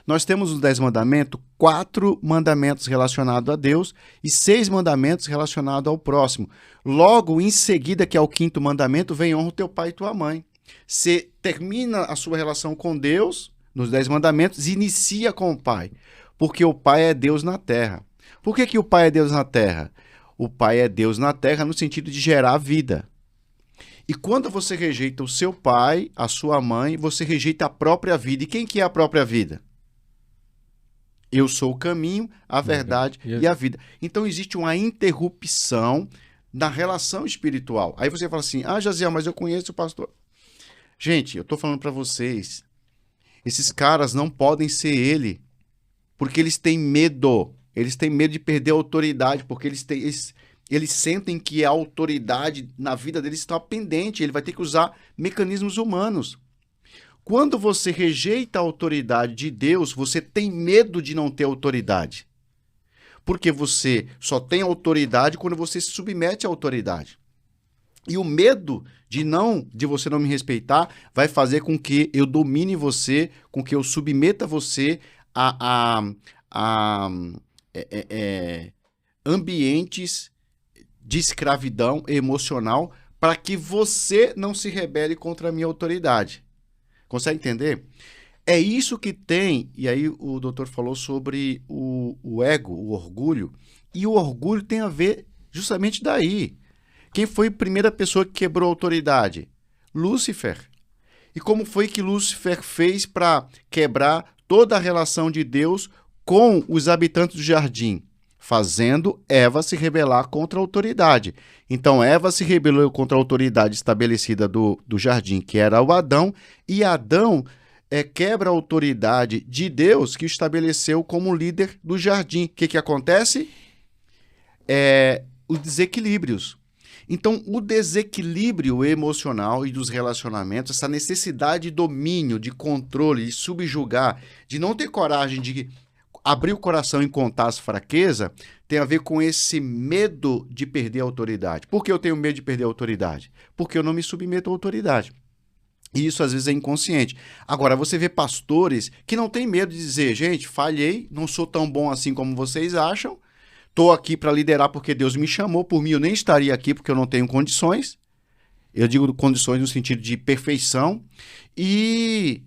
Nós temos nos 10 mandamentos 4 mandamentos relacionados a Deus e 6 mandamentos relacionados ao próximo. Logo, em seguida, que é o 5º mandamento, vem honra o teu pai e tua mãe. Você termina a sua relação com Deus nos 10 mandamentos e inicia com o pai. Porque o pai é Deus na terra. Por que o pai é Deus na terra? O pai é Deus na terra no sentido de gerar vida. E quando você rejeita o seu pai, a sua mãe, você rejeita a própria vida. E quem que é a própria vida? Eu sou o caminho, a verdade e a vida. Então existe uma interrupção na relação espiritual. Aí você fala assim, Jaziel, mas eu conheço o pastor. Gente, eu tô falando para vocês, esses caras não podem ser ele, porque eles têm medo. Eles têm medo de perder a autoridade, porque eles sentem que a autoridade na vida deles está pendente. Ele vai ter que usar mecanismos humanos. Quando você rejeita a autoridade de Deus, você tem medo de não ter autoridade. Porque você só tem autoridade quando você se submete à autoridade. E o medo de você não me respeitar vai fazer com que eu domine você, com que eu submeta você a ambientes de escravidão emocional para que você não se rebele contra a minha autoridade. Consegue entender? É isso que tem, e aí o doutor falou sobre o ego, o orgulho, e o orgulho tem a ver justamente daí. Quem foi a primeira pessoa que quebrou a autoridade? Lúcifer. E como foi que Lúcifer fez para quebrar toda a relação de Deus com os habitantes do jardim? Fazendo Eva se rebelar contra a autoridade. Então, Eva se rebelou contra a autoridade estabelecida do jardim, que era o Adão, e Adão quebra a autoridade de Deus que o estabeleceu como líder do jardim. O que acontece? Os desequilíbrios. Então, o desequilíbrio emocional e dos relacionamentos, essa necessidade de domínio, de controle, de subjugar, de não ter coragem de abrir o coração e contar as fraquezas, tem a ver com esse medo de perder a autoridade. Por que eu tenho medo de perder a autoridade? Porque eu não me submeto à autoridade. E isso às vezes é inconsciente. Agora, você vê pastores que não têm medo de dizer, gente, falhei, não sou tão bom assim como vocês acham, estou aqui para liderar porque Deus me chamou, por mim eu nem estaria aqui porque eu não tenho condições. Eu digo condições no sentido de perfeição. E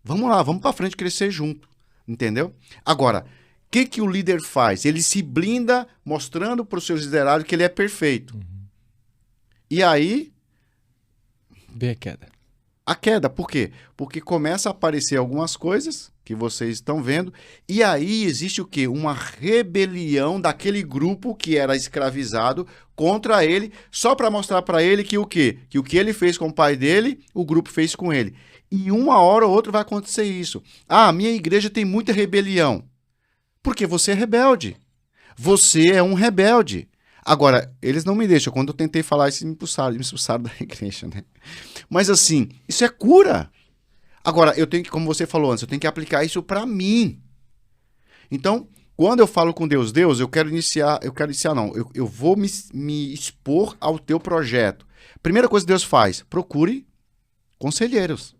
vamos lá, vamos para frente crescer junto. Entendeu? Agora, o que o líder faz? Ele se blinda mostrando para os seus liderados que ele é perfeito. E aí... vem a queda. A queda, por quê? Porque começa a aparecer algumas coisas que vocês estão vendo, e aí existe o quê? Uma rebelião daquele grupo que era escravizado contra ele, só para mostrar para ele que o quê? Que o que ele fez com o pai dele, o grupo fez com ele. E uma hora ou outra vai acontecer isso. Ah, minha igreja tem muita rebelião. Porque você é rebelde. Você é um rebelde. Agora, eles não me deixam. Quando eu tentei falar isso, me expulsaram da igreja, né? Mas assim, isso é cura. Agora, eu tenho que, como você falou antes, eu tenho que aplicar isso para mim. Então, quando eu falo com Deus, eu eu vou me expor ao teu projeto. Primeira coisa que Deus faz, procure conselheiros.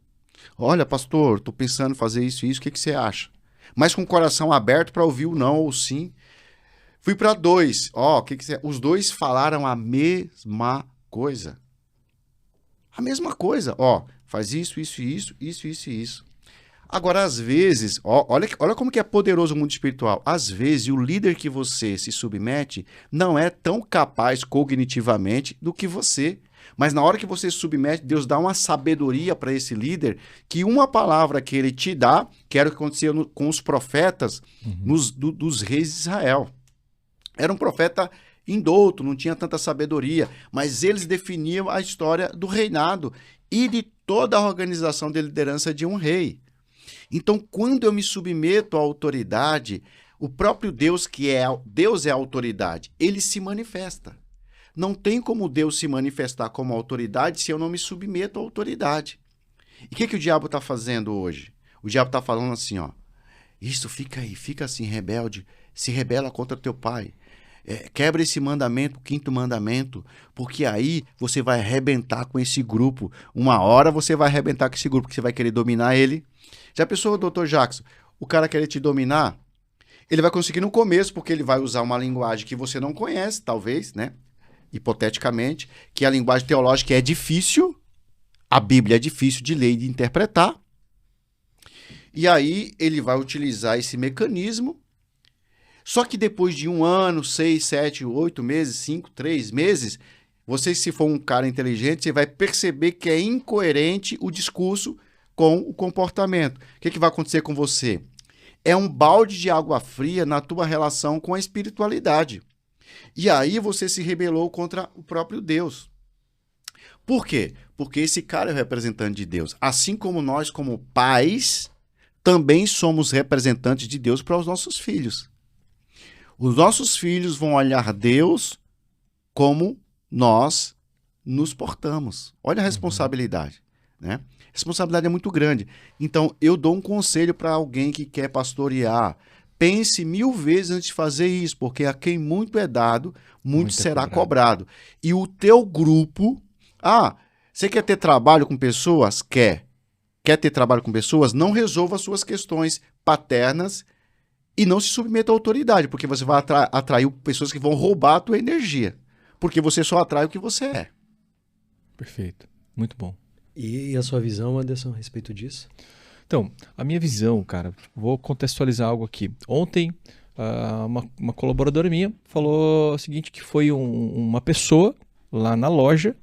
Olha, pastor, estou pensando em fazer isso e isso, o que você acha? Mas com o coração aberto para ouvir o não ou o sim. Fui para 2. Os dois falaram a mesma coisa. A mesma coisa. Faz isso. Agora, às vezes, olha como que é poderoso o mundo espiritual. Às vezes, o líder que você se submete não é tão capaz cognitivamente do que você. Mas na hora que você se submete, Deus dá uma sabedoria para esse líder, que uma palavra que ele te dá, que era o que acontecia com os profetas dos reis de Israel. Era um profeta indouto, não tinha tanta sabedoria, mas eles definiam a história do reinado e de toda a organização de liderança de um rei. Então, quando eu me submeto à autoridade, o próprio Deus, Deus é a autoridade, ele se manifesta. Não tem como Deus se manifestar como autoridade se eu não me submeto à autoridade. E o que o diabo está fazendo hoje? O diabo está falando assim, isso fica aí, fica assim, rebelde, se rebela contra teu pai. Quebra esse mandamento, o 5º mandamento, porque aí você vai arrebentar com esse grupo. Uma hora você vai arrebentar com esse grupo, porque você vai querer dominar ele. Já pensou, doutor Jackson, o cara querer te dominar? Ele vai conseguir no começo, porque ele vai usar uma linguagem que você não conhece, talvez, né? Hipoteticamente, que a linguagem teológica é difícil, a Bíblia é difícil de ler e de interpretar, e aí ele vai utilizar esse mecanismo, só que depois de 1 ano, 6, 7, 8 meses, 5, 3 meses, você, se for um cara inteligente, você vai perceber que é incoerente o discurso com o comportamento. O que vai acontecer com você? É um balde de água fria na tua relação com a espiritualidade. E aí você se rebelou contra o próprio Deus. Por quê? Porque esse cara é o representante de Deus. Assim como nós, como pais, também somos representantes de Deus para os nossos filhos. Os nossos filhos vão olhar Deus como nós nos portamos. Olha a responsabilidade, né? A responsabilidade é muito grande. Então, eu dou um conselho para alguém que quer pastorear. Pense 1000 vezes antes de fazer isso, porque a quem muito é dado, muito será cobrado. E o teu grupo... você quer ter trabalho com pessoas? Quer. Quer ter trabalho com pessoas? Não resolva as suas questões paternas e não se submeta à autoridade, porque você vai atrair pessoas que vão roubar a tua energia. Porque você só atrai o que você é. Perfeito. Muito bom. E a sua visão, Anderson, a respeito disso? Então, a minha visão, cara, vou contextualizar algo aqui. Ontem, uma colaboradora minha falou o seguinte, que foi uma pessoa lá na loja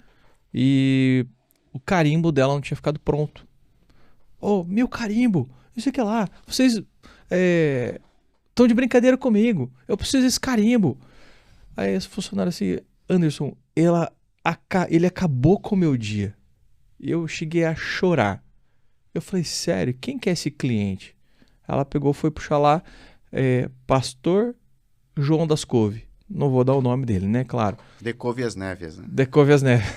e o carimbo dela não tinha ficado pronto. Meu carimbo, não sei o que lá, vocês estão de brincadeira comigo, eu preciso desse carimbo. Aí esse funcionário assim, Anderson, ele acabou com o meu dia. Eu cheguei a chorar. Eu falei, sério, quem que é esse cliente? Ela pegou, foi puxar lá, Pastor João das Couve. Não vou dar o nome dele, né? Claro. De Couve as Névias, né? De Couve as Névias.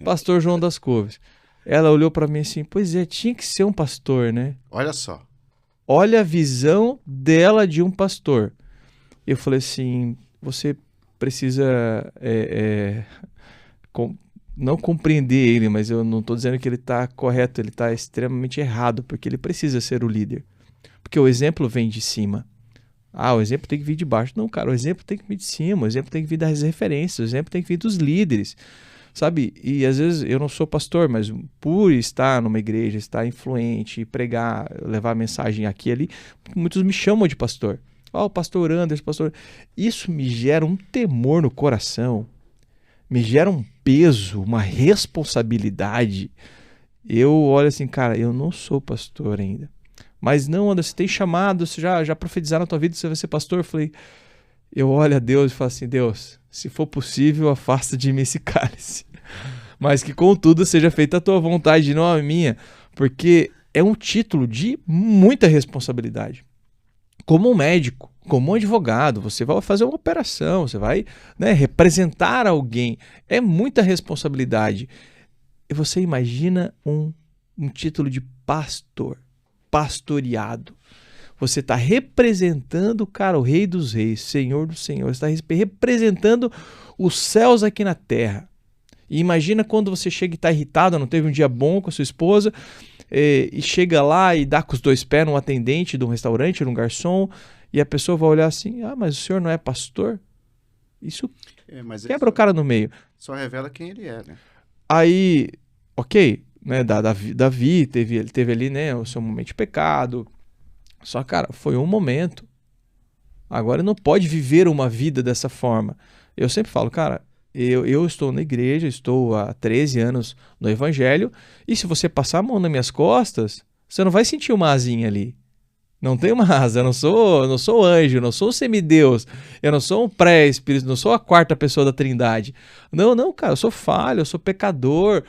Pastor João das Couves. Ela olhou pra mim assim, pois é, tinha que ser um pastor, né? Olha só. Olha a visão dela de um pastor. Eu falei assim, você precisa não compreender ele, mas eu não estou dizendo que ele está correto, ele está extremamente errado, porque ele precisa ser o líder. Porque o exemplo vem de cima. O exemplo tem que vir de baixo. Não, cara, o exemplo tem que vir de cima, o exemplo tem que vir das referências, o exemplo tem que vir dos líderes, sabe? E às vezes eu não sou pastor, mas por estar numa igreja, estar influente, pregar, levar a mensagem aqui e ali, muitos me chamam de pastor. O pastor Anderson, pastor... Isso me gera um temor no coração, me gera um peso, uma responsabilidade. Eu olho assim, cara, eu não sou pastor ainda. Mas não, Anderson, você tem chamado, você já profetizaram na tua vida, você vai ser pastor? Eu olho a Deus e falo assim, Deus, se for possível, afasta de mim esse cálice. Mas que contudo seja feita a tua vontade, não a minha. Porque é um título de muita responsabilidade. Como um médico, como um advogado, você vai fazer uma operação, você vai, né, representar alguém. É muita responsabilidade. E você imagina um título de pastor, pastoreado. Você está representando, cara, o Rei dos Reis, Senhor dos Senhores. Você está representando os céus aqui na terra. E imagina quando você chega e está irritado, não teve um dia bom com a sua esposa, e chega lá e dá com os 2 pés num atendente de um restaurante, num garçom, e a pessoa vai olhar assim, mas o senhor não é pastor? Isso quebra o cara no meio. Só revela quem ele é, né? Aí, ok, né, Davi teve ali, né, o seu momento de pecado. Só, cara, foi um momento. Agora ele não pode viver uma vida dessa forma. Eu sempre falo, cara, eu estou na igreja, estou há 13 anos no evangelho, e se você passar a mão nas minhas costas, você não vai sentir uma asinha ali. Não tem uma asa, eu não sou anjo, não sou semideus, eu não sou um pré-espírito, não sou a 4ª pessoa da Trindade. Não, cara, eu sou falho, eu sou pecador.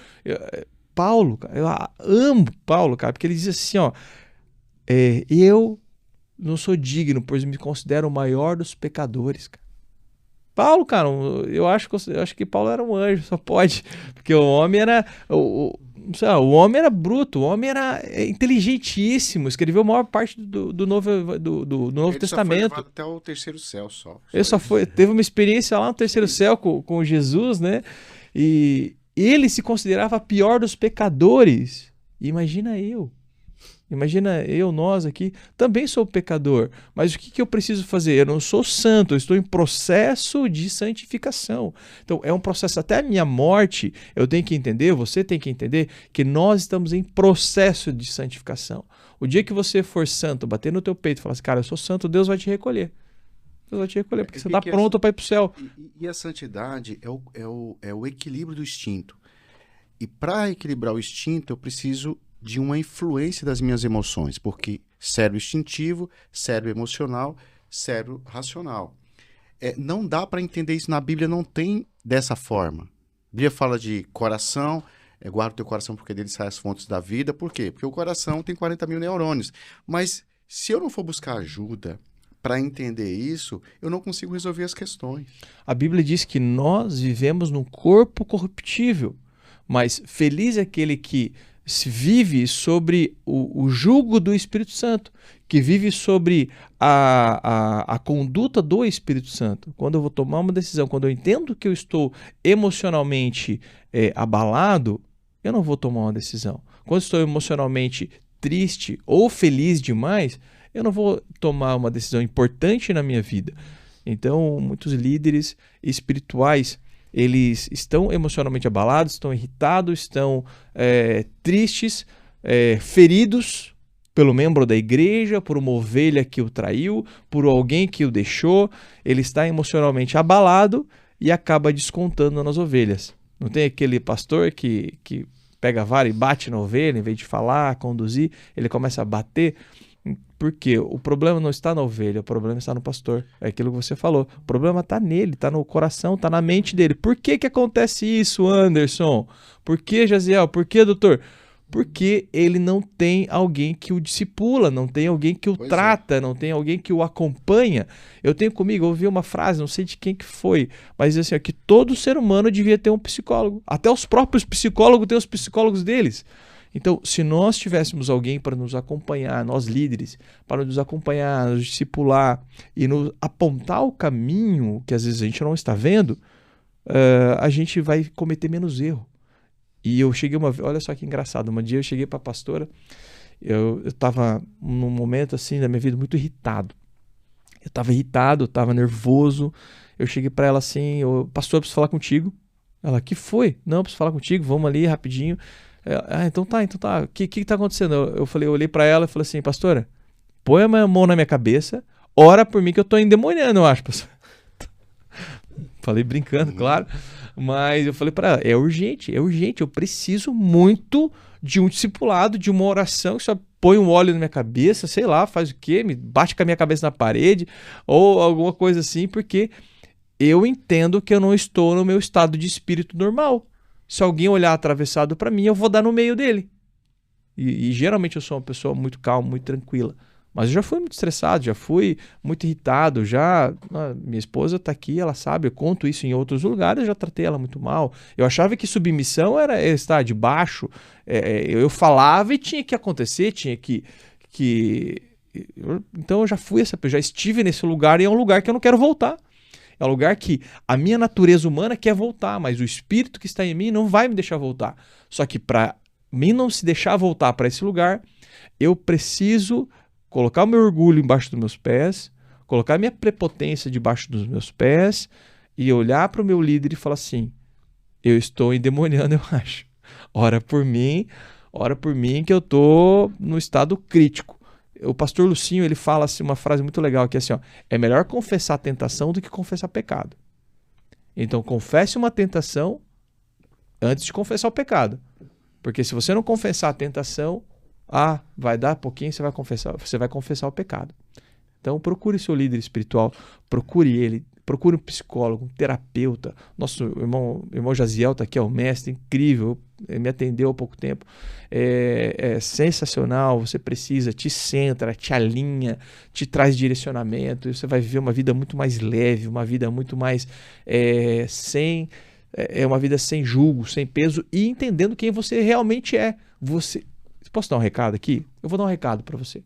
Paulo, cara, eu amo Paulo, cara, porque ele diz assim, eu não sou digno, pois me considero o maior dos pecadores, cara. Paulo, cara, eu acho que Paulo era um anjo, só pode, porque o homem era o homem era bruto, o homem era inteligentíssimo, escreveu a maior parte do Novo Testamento. Ele só foi levado até o 3º céu só. Ele teve uma experiência lá no 3º céu com Jesus, né? E ele se considerava a pior dos pecadores. Imagina nós aqui, também sou pecador, mas o que eu preciso fazer? Eu não sou santo, eu estou em processo de santificação. Então é um processo, até a minha morte, eu tenho que entender, você tem que entender, que nós estamos em processo de santificação. O dia que você for santo, bater no teu peito e falar assim, cara, eu sou santo, Deus vai te recolher. Deus vai te recolher, porque você está pronto para ir para o céu. E a santidade é o equilíbrio do instinto. E para equilibrar o instinto, eu preciso de uma influência das minhas emoções, porque cérebro instintivo, cérebro emocional, cérebro racional. Não dá para entender isso na Bíblia, não tem dessa forma. Bíblia fala de coração, guarda o teu coração porque dele saem as fontes da vida. Por quê? Porque o coração tem 40 mil neurônios. Mas se eu não for buscar ajuda para entender isso, eu não consigo resolver as questões. A Bíblia diz que nós vivemos num corpo corruptível, mas feliz é aquele que se vive sobre o jugo do Espírito Santo, que vive sobre a conduta do Espírito Santo. Quando eu vou tomar uma decisão, quando eu entendo que eu estou emocionalmente abalado, eu não vou tomar uma decisão. Quando eu estou emocionalmente triste ou feliz demais, eu não vou tomar uma decisão importante na minha vida. Então, muitos líderes espirituais, eles estão emocionalmente abalados, estão irritados, estão tristes, feridos pelo membro da igreja, por uma ovelha que o traiu, por alguém que o deixou. Ele está emocionalmente abalado e acaba descontando nas ovelhas. Não tem aquele pastor que pega a vara e bate na ovelha, em vez de falar, conduzir, ele começa a bater? Porque o problema não está na ovelha, o problema está no pastor. É aquilo que você falou. O problema está nele, está no coração, está na mente dele. Por que acontece isso, Anderson? Por que, Jaziel? Por que, doutor? Porque ele não tem alguém que o discipula, não tem alguém que o trata, não tem alguém que o acompanha. Eu tenho comigo, eu ouvi uma frase, não sei de quem que foi, mas assim, que todo ser humano devia ter um psicólogo. Até os próprios psicólogos têm os psicólogos deles. Então, se nós tivéssemos alguém para nos acompanhar, nós líderes, para nos acompanhar, nos discipular e nos apontar o caminho que às vezes a gente não está vendo, a gente vai cometer menos erro. E eu cheguei olha só que engraçado, um dia eu cheguei para a pastora, eu estava num momento assim da minha vida muito irritado. Eu estava irritado, eu estava nervoso, eu cheguei para ela assim, pastor, eu preciso falar contigo. Ela, que foi? Não, eu preciso falar contigo, vamos ali rapidinho. Então tá. O que tá acontecendo? Eu olhei pra ela e falei assim, pastora, põe a mão na minha cabeça, ora por mim que eu tô endemoniando, eu acho, pastor. Falei brincando, claro. Mas eu falei pra ela, é urgente, eu preciso muito de um discipulado, de uma oração que só põe um óleo na minha cabeça, sei lá, faz o quê? Me bate com a minha cabeça na parede, ou alguma coisa assim, porque eu entendo que eu não estou no meu estado de espírito normal. Se alguém olhar atravessado para mim, eu vou dar no meio dele. E geralmente eu sou uma pessoa muito calma, muito tranquila. Mas eu já fui muito estressado, já fui muito irritado, minha esposa está aqui, ela sabe, eu conto isso em outros lugares, eu já tratei ela muito mal. Eu achava que submissão era estar debaixo, eu falava e tinha que acontecer, Então eu já estive nesse lugar e é um lugar que eu não quero voltar. É um lugar que a minha natureza humana quer voltar, mas o espírito que está em mim não vai me deixar voltar. Só que para mim não se deixar voltar para esse lugar, eu preciso colocar o meu orgulho embaixo dos meus pés, colocar a minha prepotência debaixo dos meus pés e olhar para o meu líder e falar assim, eu estou endemoniando, eu acho. Ora por mim que eu estou no estado crítico. O pastor Lucinho, ele fala assim, uma frase muito legal, que é assim, é melhor confessar a tentação do que confessar pecado. Então, confesse uma tentação antes de confessar o pecado. Porque se você não confessar a tentação, vai dar pouquinho, você vai confessar o pecado. Então, procure seu líder espiritual, procure ele, procure um psicólogo, um terapeuta. Nosso irmão Jaziel está aqui, é um mestre incrível, me atendeu há pouco tempo. É sensacional, você precisa, te centra, te alinha, te traz direcionamento, e você vai viver uma vida muito mais leve, uma vida muito mais uma vida sem julgo, sem peso e entendendo quem você realmente é. Posso dar um recado aqui? Eu vou dar um recado para você.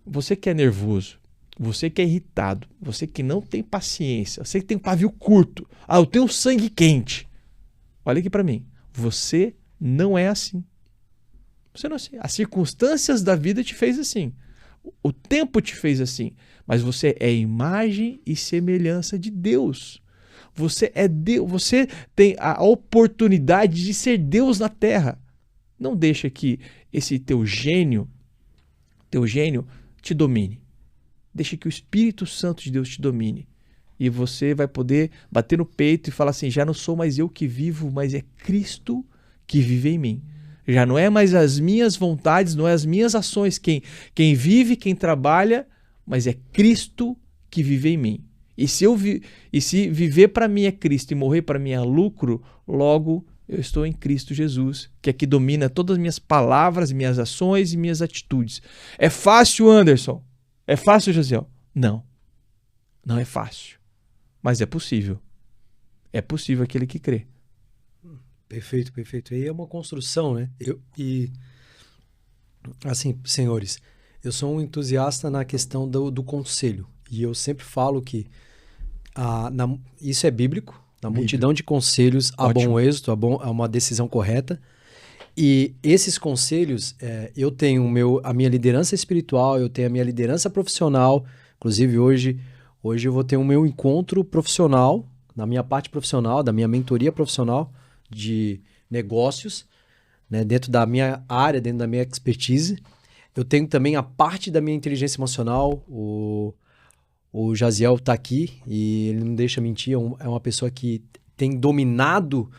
Você que é nervoso, você que é irritado, você que não tem paciência, você que tem um pavio curto, eu tenho sangue quente. Olha aqui para mim. Você não é assim. Você não é assim. As circunstâncias da vida te fez assim. O tempo te fez assim. Mas você é imagem e semelhança de Deus. Você é Deus. Você tem a oportunidade de ser Deus na terra. Não deixa que esse teu gênio te domine. Deixa que o Espírito Santo de Deus te domine. E você vai poder bater no peito e falar assim, já não sou mais eu que vivo, mas é Cristo que vive em mim. Já não é mais as minhas vontades, não é as minhas ações quem vive, quem trabalha, mas é Cristo que vive em mim. E se viver para mim é Cristo e morrer para mim é lucro, logo eu estou em Cristo Jesus, que é que domina todas as minhas palavras, minhas ações e minhas atitudes. É fácil, Anderson? É fácil, Josiel? Não. Não é fácil. Mas é possível. É possível aquele que crê. Perfeito, perfeito. E é uma construção, né? Assim, senhores, eu sou um entusiasta na questão do conselho. E eu sempre falo que isso é bíblico. Na multidão de conselhos há bom êxito, há uma decisão correta. E esses conselhos, eu tenho a minha liderança espiritual, eu tenho a minha liderança profissional. Inclusive, hoje eu vou ter o meu encontro profissional, na minha parte profissional, da minha mentoria profissional de negócios, né, dentro da minha área, dentro da minha expertise. Eu tenho também a parte da minha inteligência emocional. O Jaziel está aqui e ele não deixa mentir, é uma pessoa que tem dominado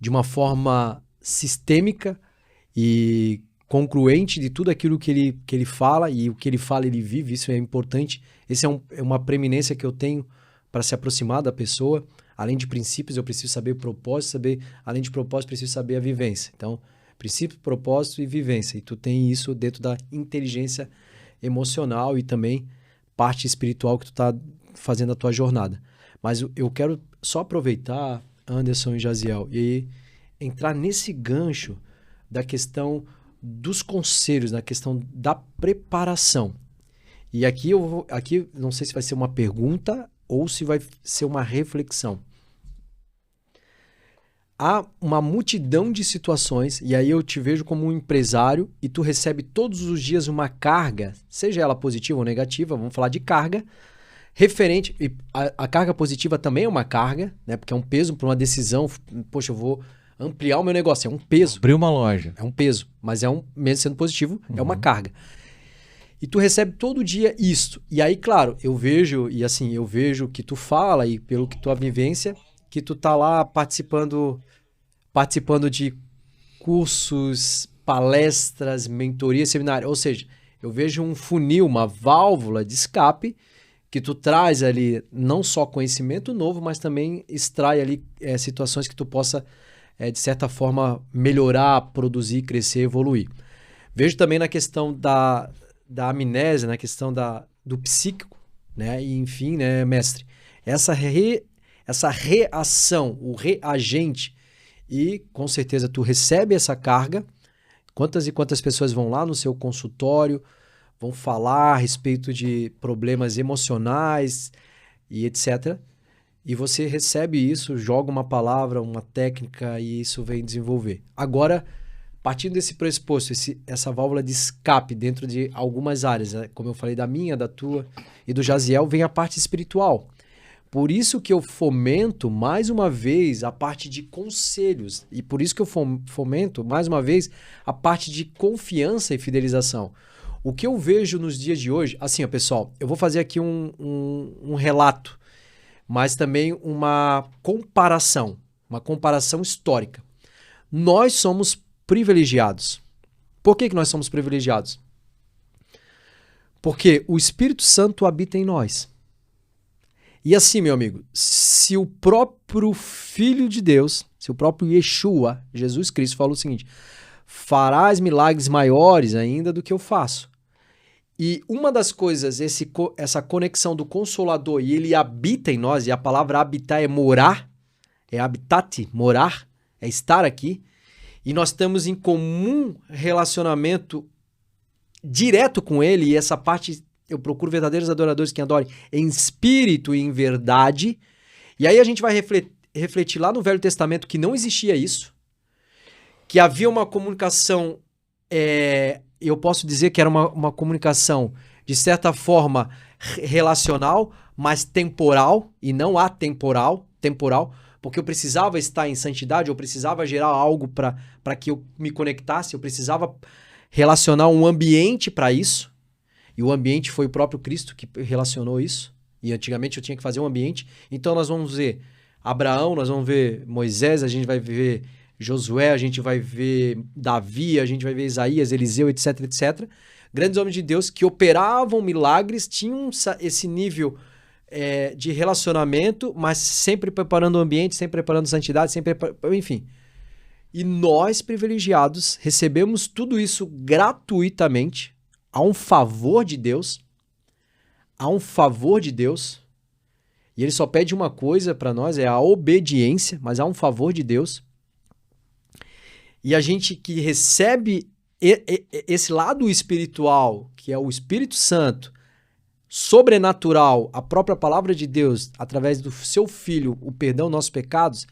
de uma forma sistêmica e congruente de tudo aquilo que ele fala, e o que ele fala ele vive. Isso é importante. Essa é uma preeminência que eu tenho para se aproximar da pessoa. Além de princípios, eu preciso saber o propósito, além de propósito, preciso saber a vivência. Então, princípio, propósito e vivência. E tu tem isso dentro da inteligência emocional e também parte espiritual que tu tá fazendo a tua jornada. Mas eu quero só aproveitar, Anderson e Jaziel, e entrar nesse gancho da questão dos conselhos, na questão da preparação. E aqui não sei se vai ser uma pergunta ou se vai ser uma reflexão. Há uma multidão de situações, e aí eu te vejo como um empresário e tu recebe todos os dias uma carga, seja ela positiva ou negativa, vamos falar de carga, referente, e a carga positiva também é uma carga, né, porque é um peso para uma decisão. Poxa, eu vou ampliar o meu negócio, é um peso. Abrir uma loja. É um peso, mas mesmo sendo positivo, é uma carga. E tu recebe todo dia isto. E aí, claro, eu vejo que tu fala, e pelo que tua vivência, que tu tá lá participando de cursos, palestras, mentorias, seminários. Ou seja, eu vejo um funil, uma válvula de escape que tu traz ali não só conhecimento novo, mas também extrai ali situações que tu possa, de certa forma, melhorar, produzir, crescer, evoluir. Vejo também na questão da amnésia, na questão do psíquico, né? E enfim, né, mestre? Essa reação, o reagente, e com certeza tu recebe essa carga. Quantas e quantas pessoas vão lá no seu consultório, vão falar a respeito de problemas emocionais e etc. E você recebe isso, joga uma palavra, uma técnica, e isso vem desenvolver. Agora, partindo desse pressuposto, essa válvula de escape dentro de algumas áreas, né? Como eu falei da minha, da tua e do Jaziel, vem a parte espiritual. Por isso que eu fomento, mais uma vez, a parte de conselhos. E por isso que eu fomento, mais uma vez, a parte de confiança e fidelização. O que eu vejo nos dias de hoje... Assim, ó, pessoal, eu vou fazer aqui um relato, mas também uma comparação histórica. Nós somos privilegiados. Por que nós somos privilegiados? Porque o Espírito Santo habita em nós. E assim, meu amigo, se o próprio Filho de Deus, se o próprio Yeshua, Jesus Cristo, falou o seguinte: farás milagres maiores ainda do que eu faço. E uma das coisas, essa conexão do Consolador, e ele habita em nós, e a palavra habitar é morar, é habitat, morar, é estar aqui, e nós estamos em comum relacionamento direto com ele, e essa parte... Eu procuro verdadeiros adoradores que adorem em espírito e em verdade. E aí a gente vai refletir lá no Velho Testamento que não existia isso. Que havia uma comunicação, eu posso dizer que era uma comunicação, de certa forma, relacional, mas temporal, e não atemporal, porque eu precisava estar em santidade, eu precisava gerar algo para que eu me conectasse, eu precisava relacionar um ambiente para isso. E o ambiente foi o próprio Cristo que relacionou isso. E antigamente eu tinha que fazer um ambiente. Então nós vamos ver Abraão, nós vamos ver Moisés, a gente vai ver Josué, a gente vai ver Davi, a gente vai ver Isaías, Eliseu, etc, etc. Grandes homens de Deus que operavam milagres, tinham esse nível de relacionamento, mas sempre preparando o ambiente, sempre preparando santidade, enfim. E nós, privilegiados, recebemos tudo isso gratuitamente, a um favor de Deus, e ele só pede uma coisa para nós, é a obediência, mas há um favor de Deus. E a gente que recebe esse lado espiritual, que é o Espírito Santo, sobrenatural, a própria palavra de Deus, através do seu Filho, o perdão dos nossos pecados,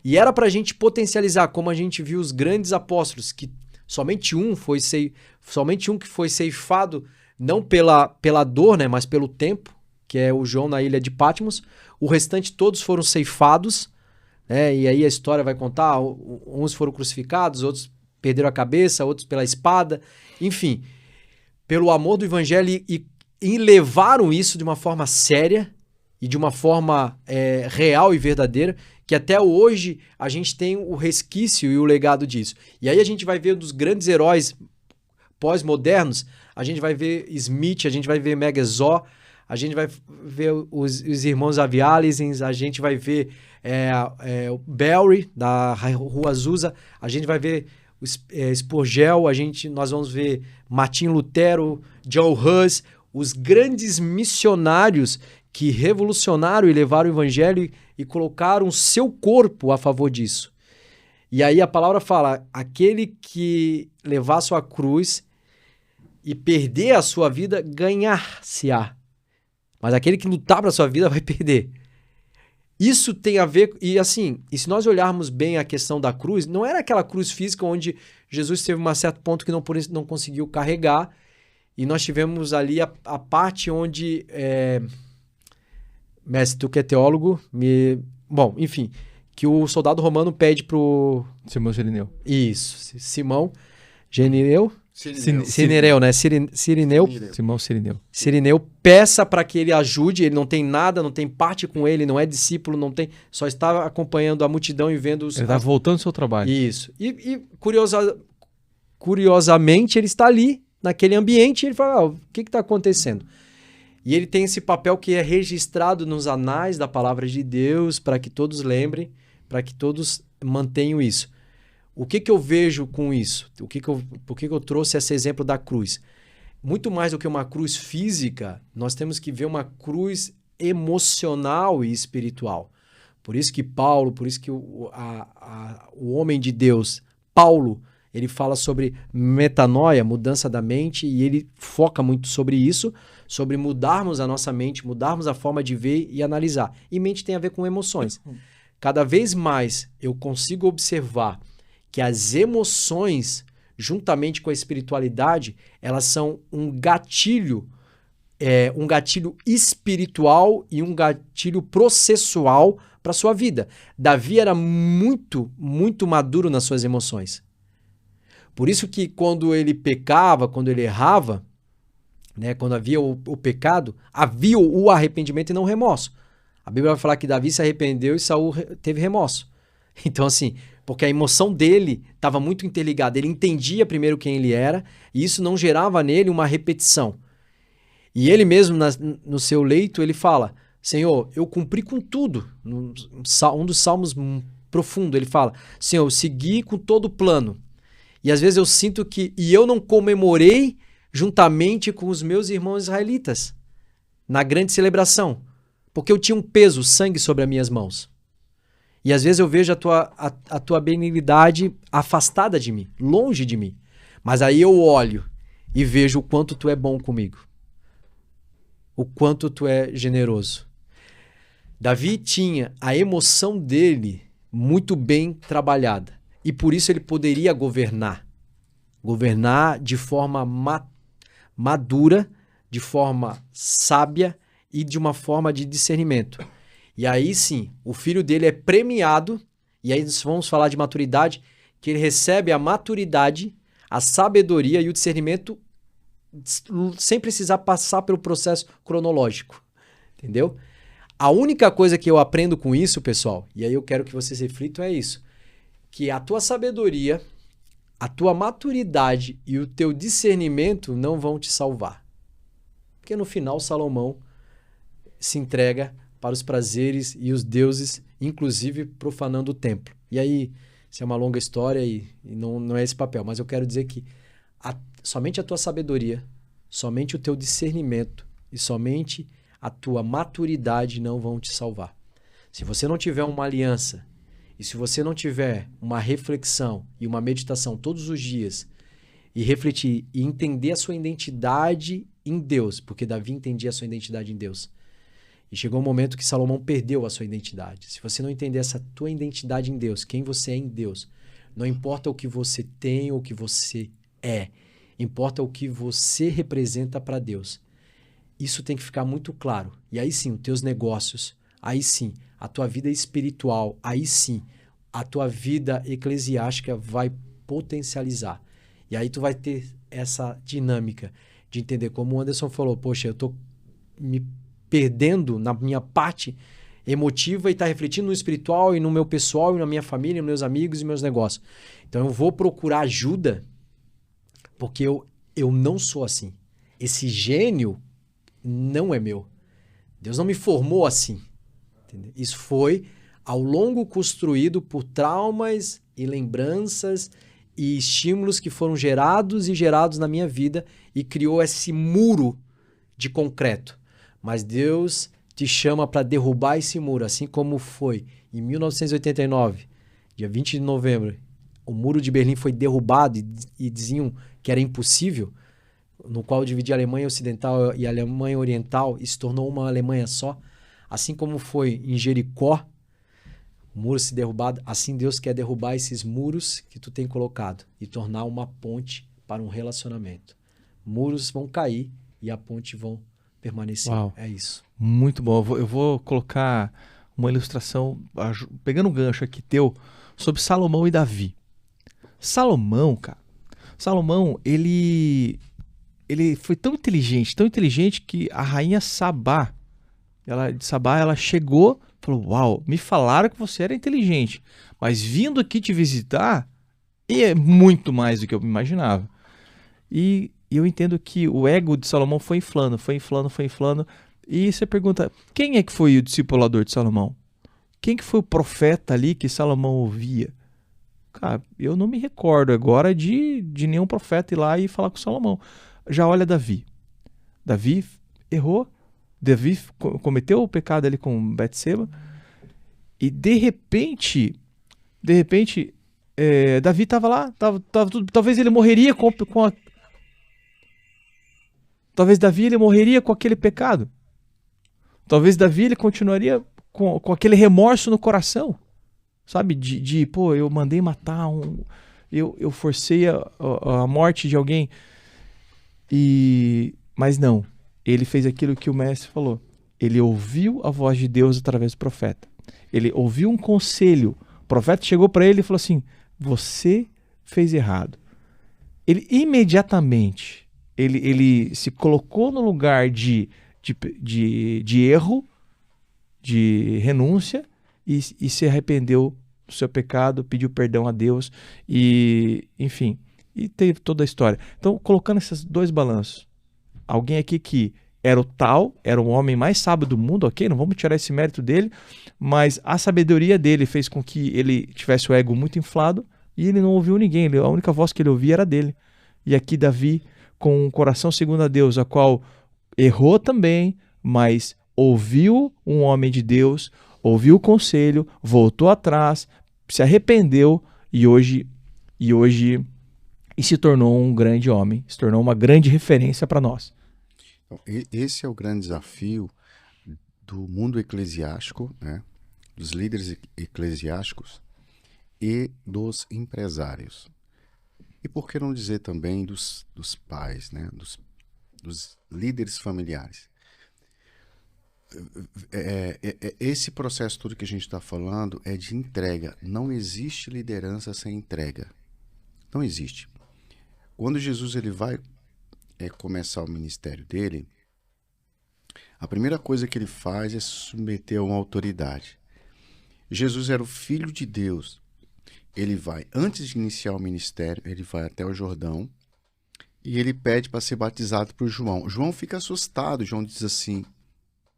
e era para a gente potencializar, como a gente viu os grandes apóstolos, que somente um que foi ceifado, não pela dor, né, mas pelo tempo, que é o João na ilha de Patmos. O restante todos foram ceifados, né, e aí a história vai contar, uns foram crucificados, outros perderam a cabeça, outros pela espada, enfim, pelo amor do evangelho e levaram isso de uma forma séria e de uma forma real e verdadeira, que até hoje a gente tem o resquício e o legado disso. E aí a gente vai ver dos grandes heróis pós-modernos, a gente vai ver Smith, a gente vai ver Megazord, a gente vai ver os irmãos Avializens, a gente vai ver o Barry, da Rua Azusa, a gente vai ver Spurgeon, nós vamos ver Martin Lutero, John Hus, os grandes missionários que revolucionaram e levaram o evangelho e colocaram seu corpo a favor disso. E aí a palavra fala, aquele que levar sua cruz e perder a sua vida, ganhar-se-á. Mas aquele que lutar para a sua vida vai perder. Isso tem a ver, e se nós olharmos bem a questão da cruz, não era aquela cruz física onde Jesus teve um certo ponto que não conseguiu carregar, e nós tivemos ali a parte onde... Mestre, tu que é teólogo, bom, enfim, que o soldado romano pede pro... Simão Sirineu. Isso, Simão Sirineu, né? Simão Sirineu peça para que ele ajude, ele não tem nada, não tem parte com ele, não é discípulo, só está acompanhando a multidão e vendo os... Ele está voltando ao seu trabalho. Isso. E curiosamente ele está ali, naquele ambiente, e ele fala, o que está acontecendo? E ele tem esse papel que é registrado nos anais da palavra de Deus, para que todos lembrem, para que todos mantenham isso. O que eu vejo com isso? Por que eu trouxe esse exemplo da cruz? Muito mais do que uma cruz física, nós temos que ver uma cruz emocional e espiritual. Por isso que o homem de Deus, Paulo, ele fala sobre metanoia, mudança da mente, e ele foca muito sobre isso, sobre mudarmos a nossa mente, mudarmos a forma de ver e analisar. E mente tem a ver com emoções. Cada vez mais eu consigo observar que as emoções, juntamente com a espiritualidade, elas são um gatilho espiritual e um gatilho processual para a sua vida. Davi era muito, muito maduro nas suas emoções. Por isso que quando ele pecava, quando ele errava, né, quando havia o pecado, havia o arrependimento e não o remorso. A Bíblia vai falar que Davi se arrependeu e Saul teve remorso. Então, porque a emoção dele estava muito interligada. Ele entendia primeiro quem ele era e isso não gerava nele uma repetição. E ele mesmo, no seu leito, ele fala, Senhor, eu cumpri com tudo. Um dos salmos profundo, ele fala, Senhor, eu segui com todo o plano. E às vezes eu sinto que... E eu não comemorei juntamente com os meus irmãos israelitas na grande celebração. Porque eu tinha um peso, sangue sobre as minhas mãos. E às vezes eu vejo a tua benignidade afastada de mim, longe de mim. Mas aí eu olho e vejo o quanto tu é bom comigo. O quanto tu é generoso. Davi tinha a emoção dele muito bem trabalhada. E por isso ele poderia governar. Governar de forma madura, de forma sábia e de uma forma de discernimento. E aí sim, o filho dele é premiado, e aí nós vamos falar de maturidade, que ele recebe a maturidade, a sabedoria e o discernimento sem precisar passar pelo processo cronológico. Entendeu? A única coisa que eu aprendo com isso, pessoal, e aí eu quero que vocês reflitam, é isso. Que a tua sabedoria, a tua maturidade e o teu discernimento não vão te salvar. Porque no final Salomão se entrega para os prazeres e os deuses, inclusive profanando o templo. E aí, isso é uma longa história e não é esse papel, mas eu quero dizer que somente a tua sabedoria, somente o teu discernimento e somente a tua maturidade não vão te salvar. Se você não tiver uma aliança e se você não tiver uma reflexão e uma meditação todos os dias e refletir e entender a sua identidade em Deus, porque Davi entendia a sua identidade em Deus. E chegou um momento que Salomão perdeu a sua identidade. Se você não entender essa tua identidade em Deus, quem você é em Deus, não importa o que você tem ou o que você é, importa o que você representa para Deus. Isso tem que ficar muito claro. E aí sim, os teus negócios, aí sim, a tua vida espiritual, aí sim, a tua vida eclesiástica vai potencializar. E aí tu vai ter essa dinâmica de entender, como o Anderson falou, poxa, eu estou me perdendo na minha parte emotiva e está refletindo no espiritual e no meu pessoal e na minha família, nos meus amigos e meus negócios. Então eu vou procurar ajuda porque eu não sou assim. Esse gênio não é meu. Deus não me formou assim. Entendeu? Isso foi ao longo construído por traumas e lembranças e estímulos que foram gerados e gerados na minha vida e criou esse muro de concreto. Mas Deus te chama para derrubar esse muro, assim como foi em 1989, dia 20 de novembro, o muro de Berlim foi derrubado e diziam que era impossível, no qual dividia a Alemanha Ocidental e a Alemanha Oriental e se tornou uma Alemanha só. Assim como foi em Jericó, o muro se derrubado, assim Deus quer derrubar esses muros que tu tem colocado e tornar uma ponte para um relacionamento. Muros vão cair e a ponte vão permanecer. Uau. É isso. Muito bom. Eu vou colocar uma ilustração, pegando um gancho aqui teu, sobre Salomão e Davi. Salomão, cara. Salomão, ele foi tão inteligente que a rainha Sabá, ela chegou, falou, uau, me falaram que você era inteligente, mas vindo aqui te visitar, é muito mais do que eu imaginava. E eu entendo que o ego de Salomão foi inflando. E você pergunta, quem é que foi o discipulador de Salomão? Quem que foi o profeta ali que Salomão ouvia? Cara, eu não me recordo agora de nenhum profeta ir lá e falar com Salomão. Já olha Davi. Davi errou. Davi cometeu o pecado ali com Betseba. E de repente, Davi estava lá. Tava tudo, talvez ele morreria talvez Davi ele morreria com aquele pecado. Talvez Davi ele continuaria com aquele remorso no coração. Sabe? Pô, eu mandei matar eu forcei a morte de alguém. Mas não. Ele fez aquilo que o mestre falou. Ele ouviu a voz de Deus através do profeta. Ele ouviu um conselho. O profeta chegou para ele e falou assim, você fez errado. Ele imediatamente, ele se colocou no lugar de erro, de renúncia, e se arrependeu do seu pecado, pediu perdão a Deus, e enfim, e teve toda a história. Então, colocando esses dois balanços, alguém aqui que era o homem mais sábio do mundo, ok? Não vamos tirar esse mérito dele, mas a sabedoria dele fez com que ele tivesse o ego muito inflado e ele não ouviu ninguém, a única voz que ele ouvia era dele. E aqui Davi, com um coração segundo a Deus, a qual errou também, mas ouviu um homem de Deus, ouviu o conselho, voltou atrás, se arrependeu e se tornou um grande homem, se tornou uma grande referência para nós. Então, esse é o grande desafio do mundo eclesiástico, né? Dos líderes eclesiásticos e dos empresários. E por que não dizer também dos pais, né? Dos líderes familiares. Esse processo todo que a gente está falando é de entrega. Não existe liderança sem entrega. Não existe. Quando Jesus ele vai começar o ministério dele, a primeira coisa que ele faz é submeter a uma autoridade. Jesus era o Filho de Deus. Ele vai, antes de iniciar o ministério, ele vai até o Jordão e ele pede para ser batizado por João. João fica assustado. João diz assim,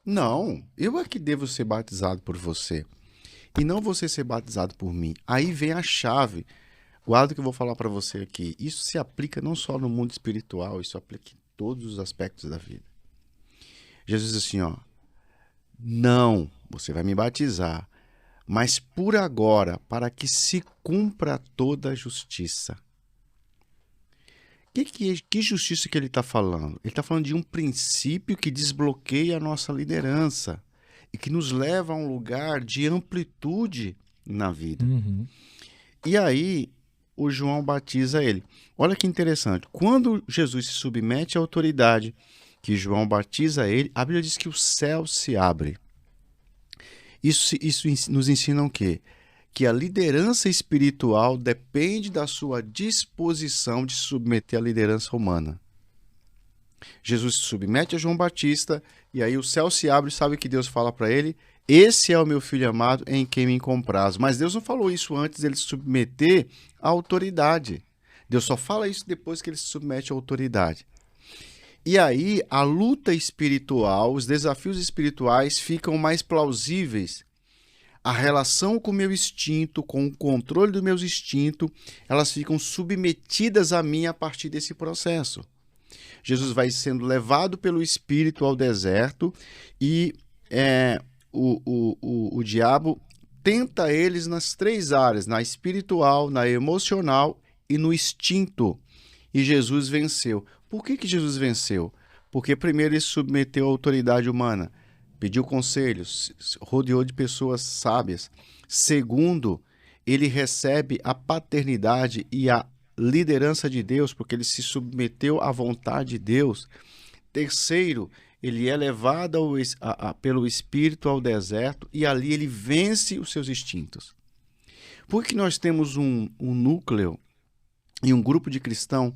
Não, eu é que devo ser batizado por você. E não você ser batizado por mim. Aí vem a chave. Guarda o que eu vou falar para você aqui. Isso se aplica não só no mundo espiritual, isso aplica em todos os aspectos da vida. Jesus diz assim, ó, não, você vai me batizar, mas por agora, para que se cumpra toda a justiça. Que justiça que ele está falando? Ele está falando de um princípio que desbloqueia a nossa liderança e que nos leva a um lugar de amplitude na vida. Uhum. E aí, o João batiza ele. Olha que interessante. Quando Jesus se submete à autoridade que João batiza ele, a Bíblia diz que o céu se abre. Isso nos ensina o quê? Que a liderança espiritual depende da sua disposição de se submeter à liderança humana. Jesus se submete a João Batista e aí o céu se abre e sabe que Deus fala para ele, esse é o meu filho amado em quem me comprazo. Mas Deus não falou isso antes dele se submeter à autoridade. Deus só fala isso depois que ele se submete à autoridade. E aí a luta espiritual, os desafios espirituais ficam mais plausíveis. A relação com o meu instinto, com o controle dos meus instintos, elas ficam submetidas a mim a partir desse processo. Jesus vai sendo levado pelo Espírito ao deserto e o diabo tenta eles nas 3 áreas, na espiritual, na emocional e no instinto. E Jesus venceu. Por que Jesus venceu? Porque primeiro ele se submeteu à autoridade humana, pediu conselhos, rodeou de pessoas sábias. Segundo, ele recebe a paternidade e a liderança de Deus, porque ele se submeteu à vontade de Deus. Terceiro, ele é levado pelo Espírito ao deserto e ali ele vence os seus instintos. Por que nós temos um núcleo e um grupo de cristãos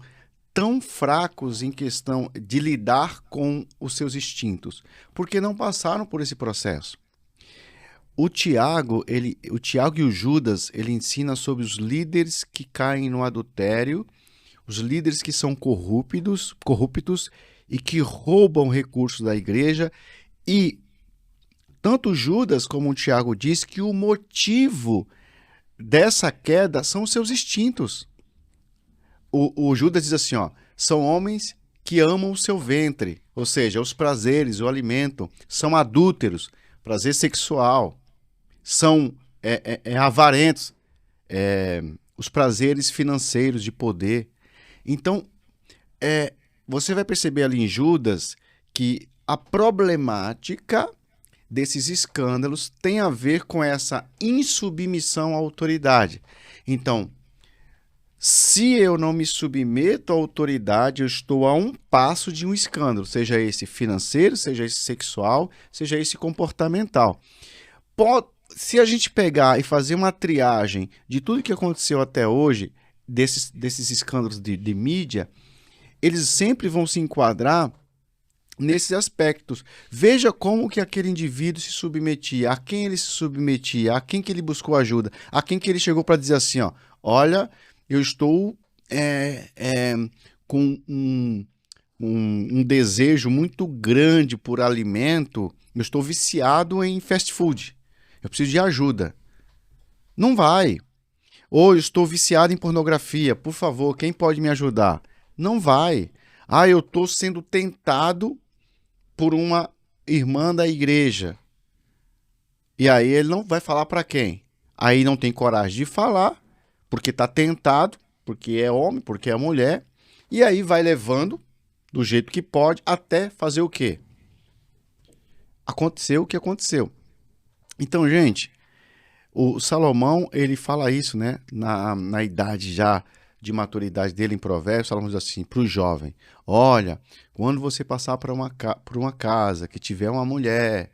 tão fracos em questão de lidar com os seus instintos? Porque não passaram por esse processo. O Tiago e o Judas, ele ensina sobre os líderes que caem no adultério, os líderes que são corruptos e que roubam recursos da igreja. E tanto Judas como o Tiago diz que o motivo dessa queda são os seus instintos. O Judas diz assim, ó, são homens que amam o seu ventre, ou seja, os prazeres, o alimento, são adúlteros, prazer sexual, são avarentos, os prazeres financeiros de poder. Então, você vai perceber ali em Judas que a problemática desses escândalos tem a ver com essa insubmissão à autoridade. Então, se eu não me submeto à autoridade, eu estou a um passo de um escândalo, seja esse financeiro, seja esse sexual, seja esse comportamental. Se a gente pegar e fazer uma triagem de tudo que aconteceu até hoje, desses escândalos de mídia, eles sempre vão se enquadrar nesses aspectos. Veja como que aquele indivíduo se submetia, a quem ele se submetia, a quem que ele buscou ajuda, a quem que ele chegou para dizer assim, ó, olha, eu estou com um desejo muito grande por alimento, eu estou viciado em fast food, eu preciso de ajuda. Não vai. Ou eu estou viciado em pornografia, por favor, quem pode me ajudar? Não vai. Ah, eu estou sendo tentado por uma irmã da igreja. E aí ele não vai falar para quem? Aí não tem coragem de falar, porque está tentado, porque é homem, porque é mulher. E aí vai levando, do jeito que pode, até fazer o quê? Aconteceu o que aconteceu. Então, gente, o Salomão, ele fala isso, né? Na idade já de maturidade dele em Provérbios, Salomão diz assim, para o jovem, olha, quando você passar por uma casa que tiver uma mulher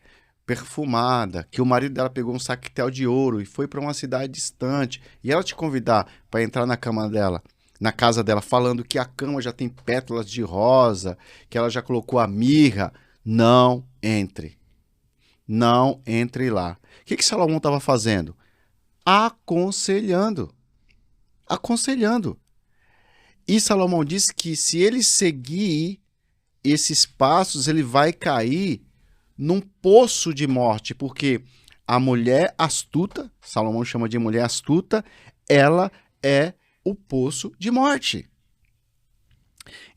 perfumada, que o marido dela pegou um saquetel de ouro e foi para uma cidade distante, e ela te convidar para entrar na cama dela, na casa dela, falando que a cama já tem pétalas de rosa, que ela já colocou a mirra, não entre. Não entre lá. O que Salomão estava fazendo? Aconselhando. Aconselhando. E Salomão disse que se ele seguir esses passos, ele vai cair num poço de morte, porque a mulher astuta, Salomão chama de mulher astuta, ela é o poço de morte.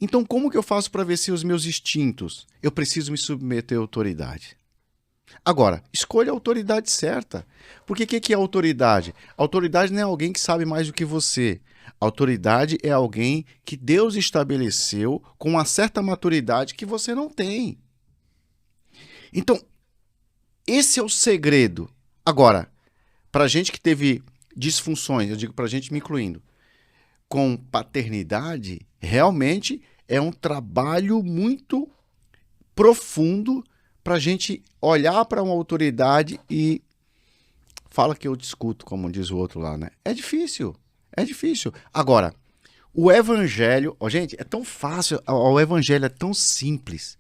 Então, como que eu faço para vencer os meus instintos? Eu preciso me submeter à autoridade. Agora, escolha a autoridade certa. Porque o que é autoridade? Autoridade não é alguém que sabe mais do que você. Autoridade é alguém que Deus estabeleceu com uma certa maturidade que você não tem. Então, esse é o segredo. Agora, para gente que teve disfunções, eu digo para gente me incluindo, com paternidade, realmente é um trabalho muito profundo para a gente olhar para uma autoridade e fala que eu discuto, como diz o outro lá, né? É difícil. Agora, o evangelho, gente, é tão fácil, o evangelho é tão simples.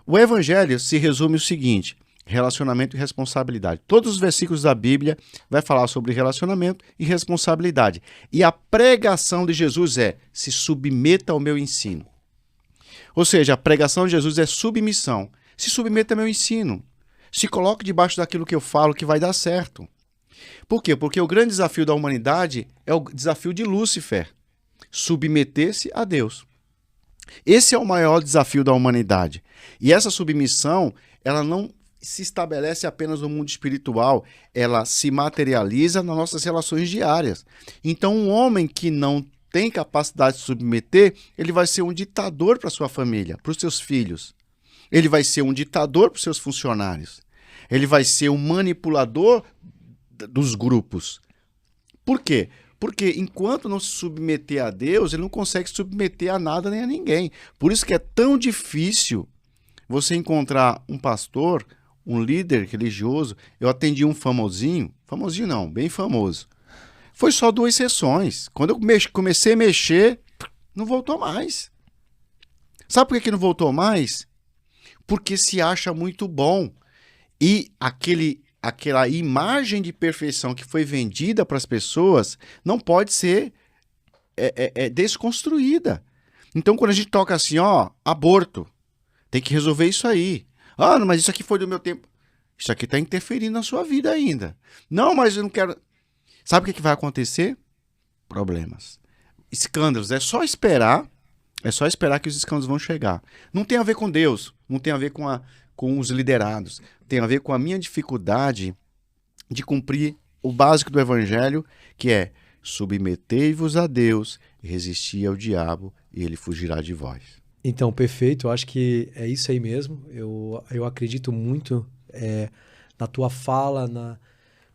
O evangelho se resume o seguinte: relacionamento e responsabilidade. Todos os versículos da Bíblia vai falar sobre relacionamento e responsabilidade. E a pregação de Jesus é: se submeta ao meu ensino. Ou seja, a pregação de Jesus é submissão. Se submeta ao meu ensino. Se coloque debaixo daquilo que eu falo que vai dar certo. Por quê? Porque o grande desafio da humanidade é o desafio de Lúcifer. Submeter-se a Deus. Esse é o maior desafio da humanidade. E essa submissão, ela não se estabelece apenas no mundo espiritual, ela se materializa nas nossas relações diárias. Então, um homem que não tem capacidade de submeter, ele vai ser um ditador para sua família, para os seus filhos. Ele vai ser um ditador para os seus funcionários. Ele vai ser um manipulador dos grupos. Por quê? Porque enquanto não se submeter a Deus, ele não consegue submeter a nada nem a ninguém. Por isso que é tão difícil você encontrar um pastor, um líder religioso. Eu atendi um famosinho não, bem famoso. Foi só 2 sessões. Quando eu comecei a mexer, não voltou mais. Sabe por que não voltou mais? Porque se acha muito bom. E aquela imagem de perfeição que foi vendida para as pessoas não pode ser desconstruída. Então, quando a gente toca assim, aborto, tem que resolver isso aí. Não, mas isso aqui foi do meu tempo. Isso aqui está interferindo na sua vida ainda. Não, mas eu não quero... Sabe o que vai acontecer? Problemas. Escândalos. É só esperar que os escândalos vão chegar. Não tem a ver com Deus, não tem a ver com os liderados. Tem a ver com a minha dificuldade de cumprir o básico do evangelho, que é: submetei-vos a Deus, resistir ao diabo e ele fugirá de vós. Então, perfeito. Eu acho que é isso aí mesmo. Eu acredito muito na tua fala,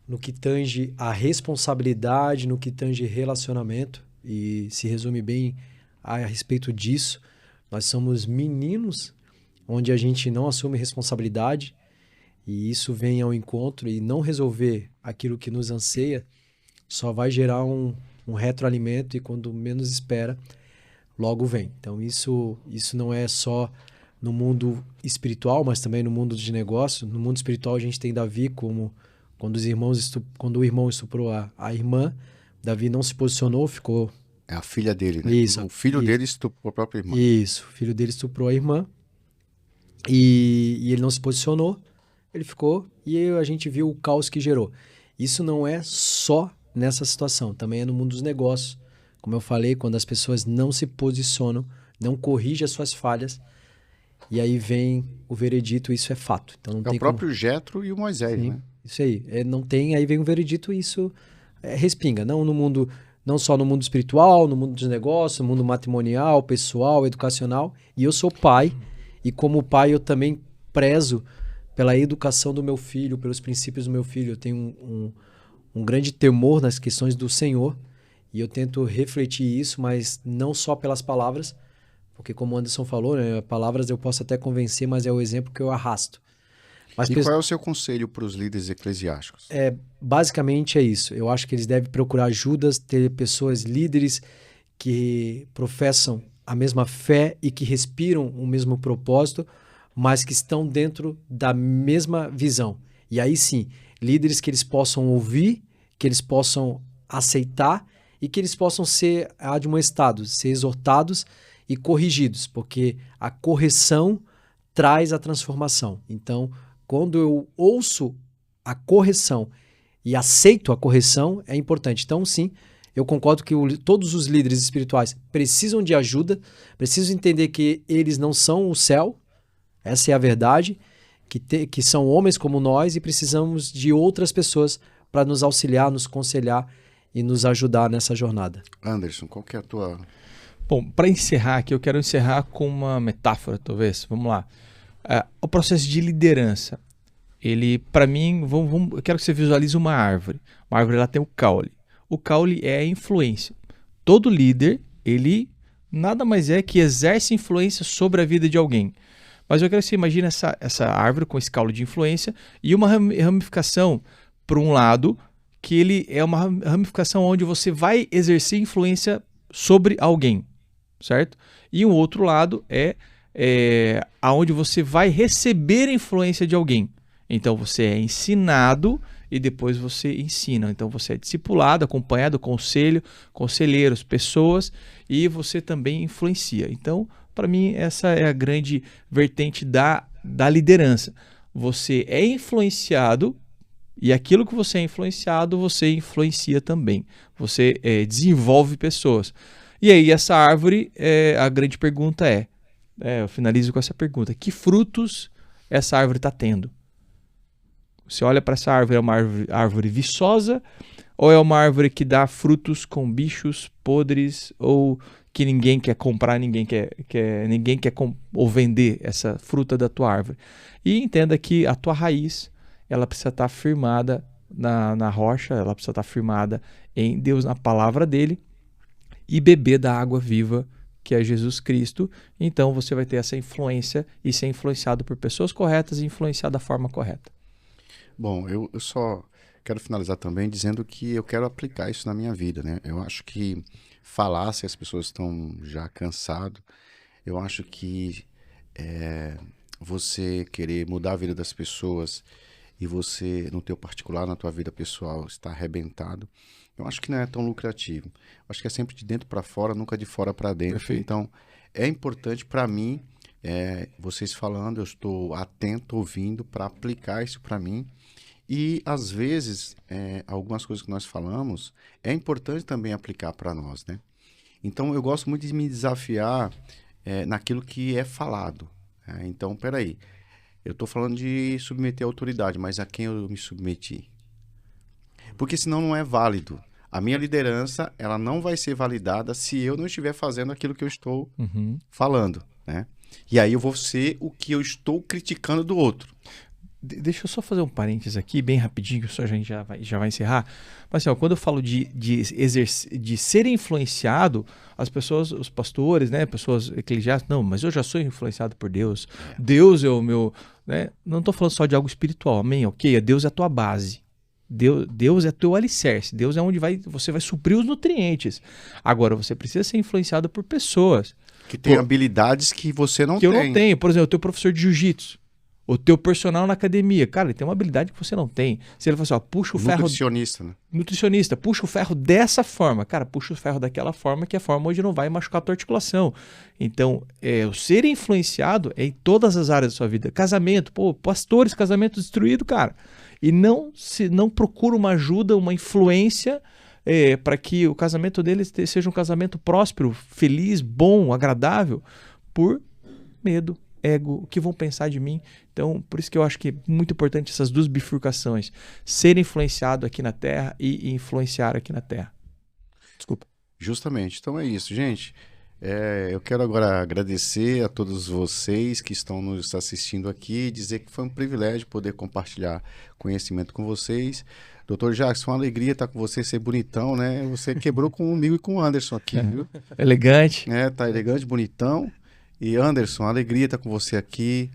no que tange a responsabilidade, no que tange relacionamento, e se resume bem a respeito disso. Nós somos meninos onde a gente não assume responsabilidade, e isso vem ao encontro, e não resolver aquilo que nos anseia só vai gerar um retroalimento, e quando menos espera, logo vem. Então isso não é só no mundo espiritual, mas também no mundo de negócio. No mundo espiritual a gente tem Davi, como quando o irmão estuprou a irmã, Davi não se posicionou, ficou... É a filha dele, né? Isso, o filho dele estuprou a própria irmã. Isso, o filho dele estuprou a irmã, e ele não se posicionou, ele ficou, e a gente viu o caos que gerou. Isso não é só nessa situação, também é no mundo dos negócios. Como eu falei, quando as pessoas não se posicionam, não corrigem as suas falhas, e aí vem o veredito, isso é fato. Então não tem o próprio Jetro e o Moisés, Sim, né? Isso aí. Não tem, aí vem o veredito, e isso respinga. Não só no mundo espiritual, no mundo dos negócios, no mundo matrimonial, pessoal, educacional. E eu sou pai, e como pai eu também prezo pela educação do meu filho, pelos princípios do meu filho. Eu tenho um grande temor nas questões do Senhor, e eu tento refletir isso, mas não só pelas palavras, porque como o Anderson falou, né, palavras eu posso até convencer, mas é o exemplo que eu arrasto. Mas qual é o seu conselho para os líderes eclesiásticos? Basicamente é isso. Eu acho que eles devem procurar ajudas, ter pessoas, líderes que professam a mesma fé e que respiram o mesmo propósito, mas que estão dentro da mesma visão. E aí sim, líderes que eles possam ouvir, que eles possam aceitar e que eles possam ser admoestados, ser exortados e corrigidos, porque a correção traz a transformação. Então, quando eu ouço a correção e aceito a correção, é importante. Então, sim, eu concordo que todos os líderes espirituais precisam de ajuda, precisam entender que eles não são o céu, essa é a verdade, que são homens como nós e precisamos de outras pessoas para nos auxiliar, nos aconselhar e nos ajudar nessa jornada. Anderson, qual que é a tua... Bom, para encerrar aqui, eu quero encerrar com uma metáfora, talvez. Vamos lá. O processo de liderança, ele, para mim, eu quero que você visualize uma árvore. Uma árvore, ela tem o caule. O caule é a influência. Todo líder, ele nada mais é que exerce influência sobre a vida de alguém. Mas eu quero que você imagine essa árvore com esse caule de influência e uma ramificação para um lado, que ele é uma ramificação onde você vai exercer influência sobre alguém, certo? E o outro lado é aonde você vai receber influência de alguém. Então você é ensinado e depois você ensina. Então você é discipulado, acompanhado, conselheiros, pessoas, e você também influencia. Então, para mim, essa é a grande vertente da liderança. Você é influenciado e aquilo que você é influenciado, você influencia também. Você desenvolve pessoas. E aí, essa árvore, a grande pergunta eu finalizo com essa pergunta: que frutos essa árvore está tendo? Você olha para essa árvore, é uma árvore viçosa ou é uma árvore que dá frutos com bichos podres ou que ninguém quer comprar, ninguém quer ou vender essa fruta da tua árvore? E entenda que a tua raiz, ela precisa estar firmada na rocha, ela precisa estar firmada em Deus, na palavra dele, e beber da água viva, que é Jesus Cristo. Então você vai ter essa influência e ser influenciado por pessoas corretas e influenciar da forma correta. Bom, eu só quero finalizar também dizendo que eu quero aplicar isso na minha vida, né? Eu acho que falar se as pessoas estão já cansadas, eu acho que você querer mudar a vida das pessoas e você, no teu particular, na tua vida pessoal, está arrebentado, eu acho que não é tão lucrativo. Eu acho que é sempre de dentro para fora, nunca de fora para dentro. Perfeito. Então, é importante para mim, vocês falando, eu estou atento, ouvindo, para aplicar isso para mim. E, às vezes, algumas coisas que nós falamos, é importante também aplicar para nós, né? Então, eu gosto muito de me desafiar naquilo que é falado. Então, peraí, eu estou falando de submeter a autoridade, mas a quem eu me submeti? Porque senão não é válido. A minha liderança, ela não vai ser validada se eu não estiver fazendo aquilo que eu estou falando, né? E aí eu vou ser o que eu estou criticando do outro. Deixa eu só fazer um parênteses aqui, bem rapidinho, que a gente já vai encerrar. Mas assim, quando eu falo de ser influenciado, as pessoas, os pastores, né, pessoas eclesiásticas, não, mas eu já sou influenciado por Deus. Deus é o meu... Né? Não estou falando só de algo espiritual, amém? Ok, Deus é a tua base. Deus é teu alicerce. Deus é onde você vai suprir os nutrientes. Agora, você precisa ser influenciado por pessoas. Que tem habilidades que você não tem. Que eu não tenho. Por exemplo, o teu professor de jiu-jitsu. O teu personal na academia, cara, ele tem uma habilidade que você não tem. Se ele fala assim, puxa o ferro... Nutricionista, né? Nutricionista, puxa o ferro dessa forma. Cara, puxa o ferro daquela forma, que é a forma onde não vai machucar a tua articulação. Então, o ser influenciado é em todas as áreas da sua vida. Casamento, pastores, casamento destruído, cara. E não procura uma ajuda, uma influência para que o casamento deles seja um casamento próspero, feliz, bom, agradável, por medo, ego, o que vão pensar de mim. Então, por isso que eu acho que é muito importante essas duas bifurcações. Ser influenciado aqui na Terra e influenciar aqui na Terra. Desculpa. Justamente. Então é isso, gente. Eu quero agora agradecer a todos vocês que estão nos assistindo aqui, dizer que foi um privilégio poder compartilhar conhecimento com vocês. Dr. Jackson, uma alegria estar com você, ser bonitão, né? Você quebrou comigo e com o Anderson aqui, viu? Elegante. Tá elegante, bonitão. E Anderson, uma alegria estar com você aqui,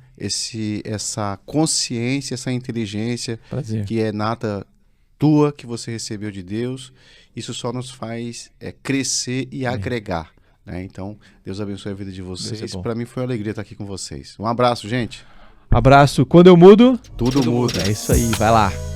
essa consciência, essa inteligência Prazer. Que é nata tua, que você recebeu de Deus, isso só nos faz crescer e agregar, né? Então, Deus abençoe a vida de vocês. Para mim foi uma alegria estar aqui com vocês. Um abraço, gente. Abraço. Quando eu mudo, tudo muda. É isso aí, vai lá.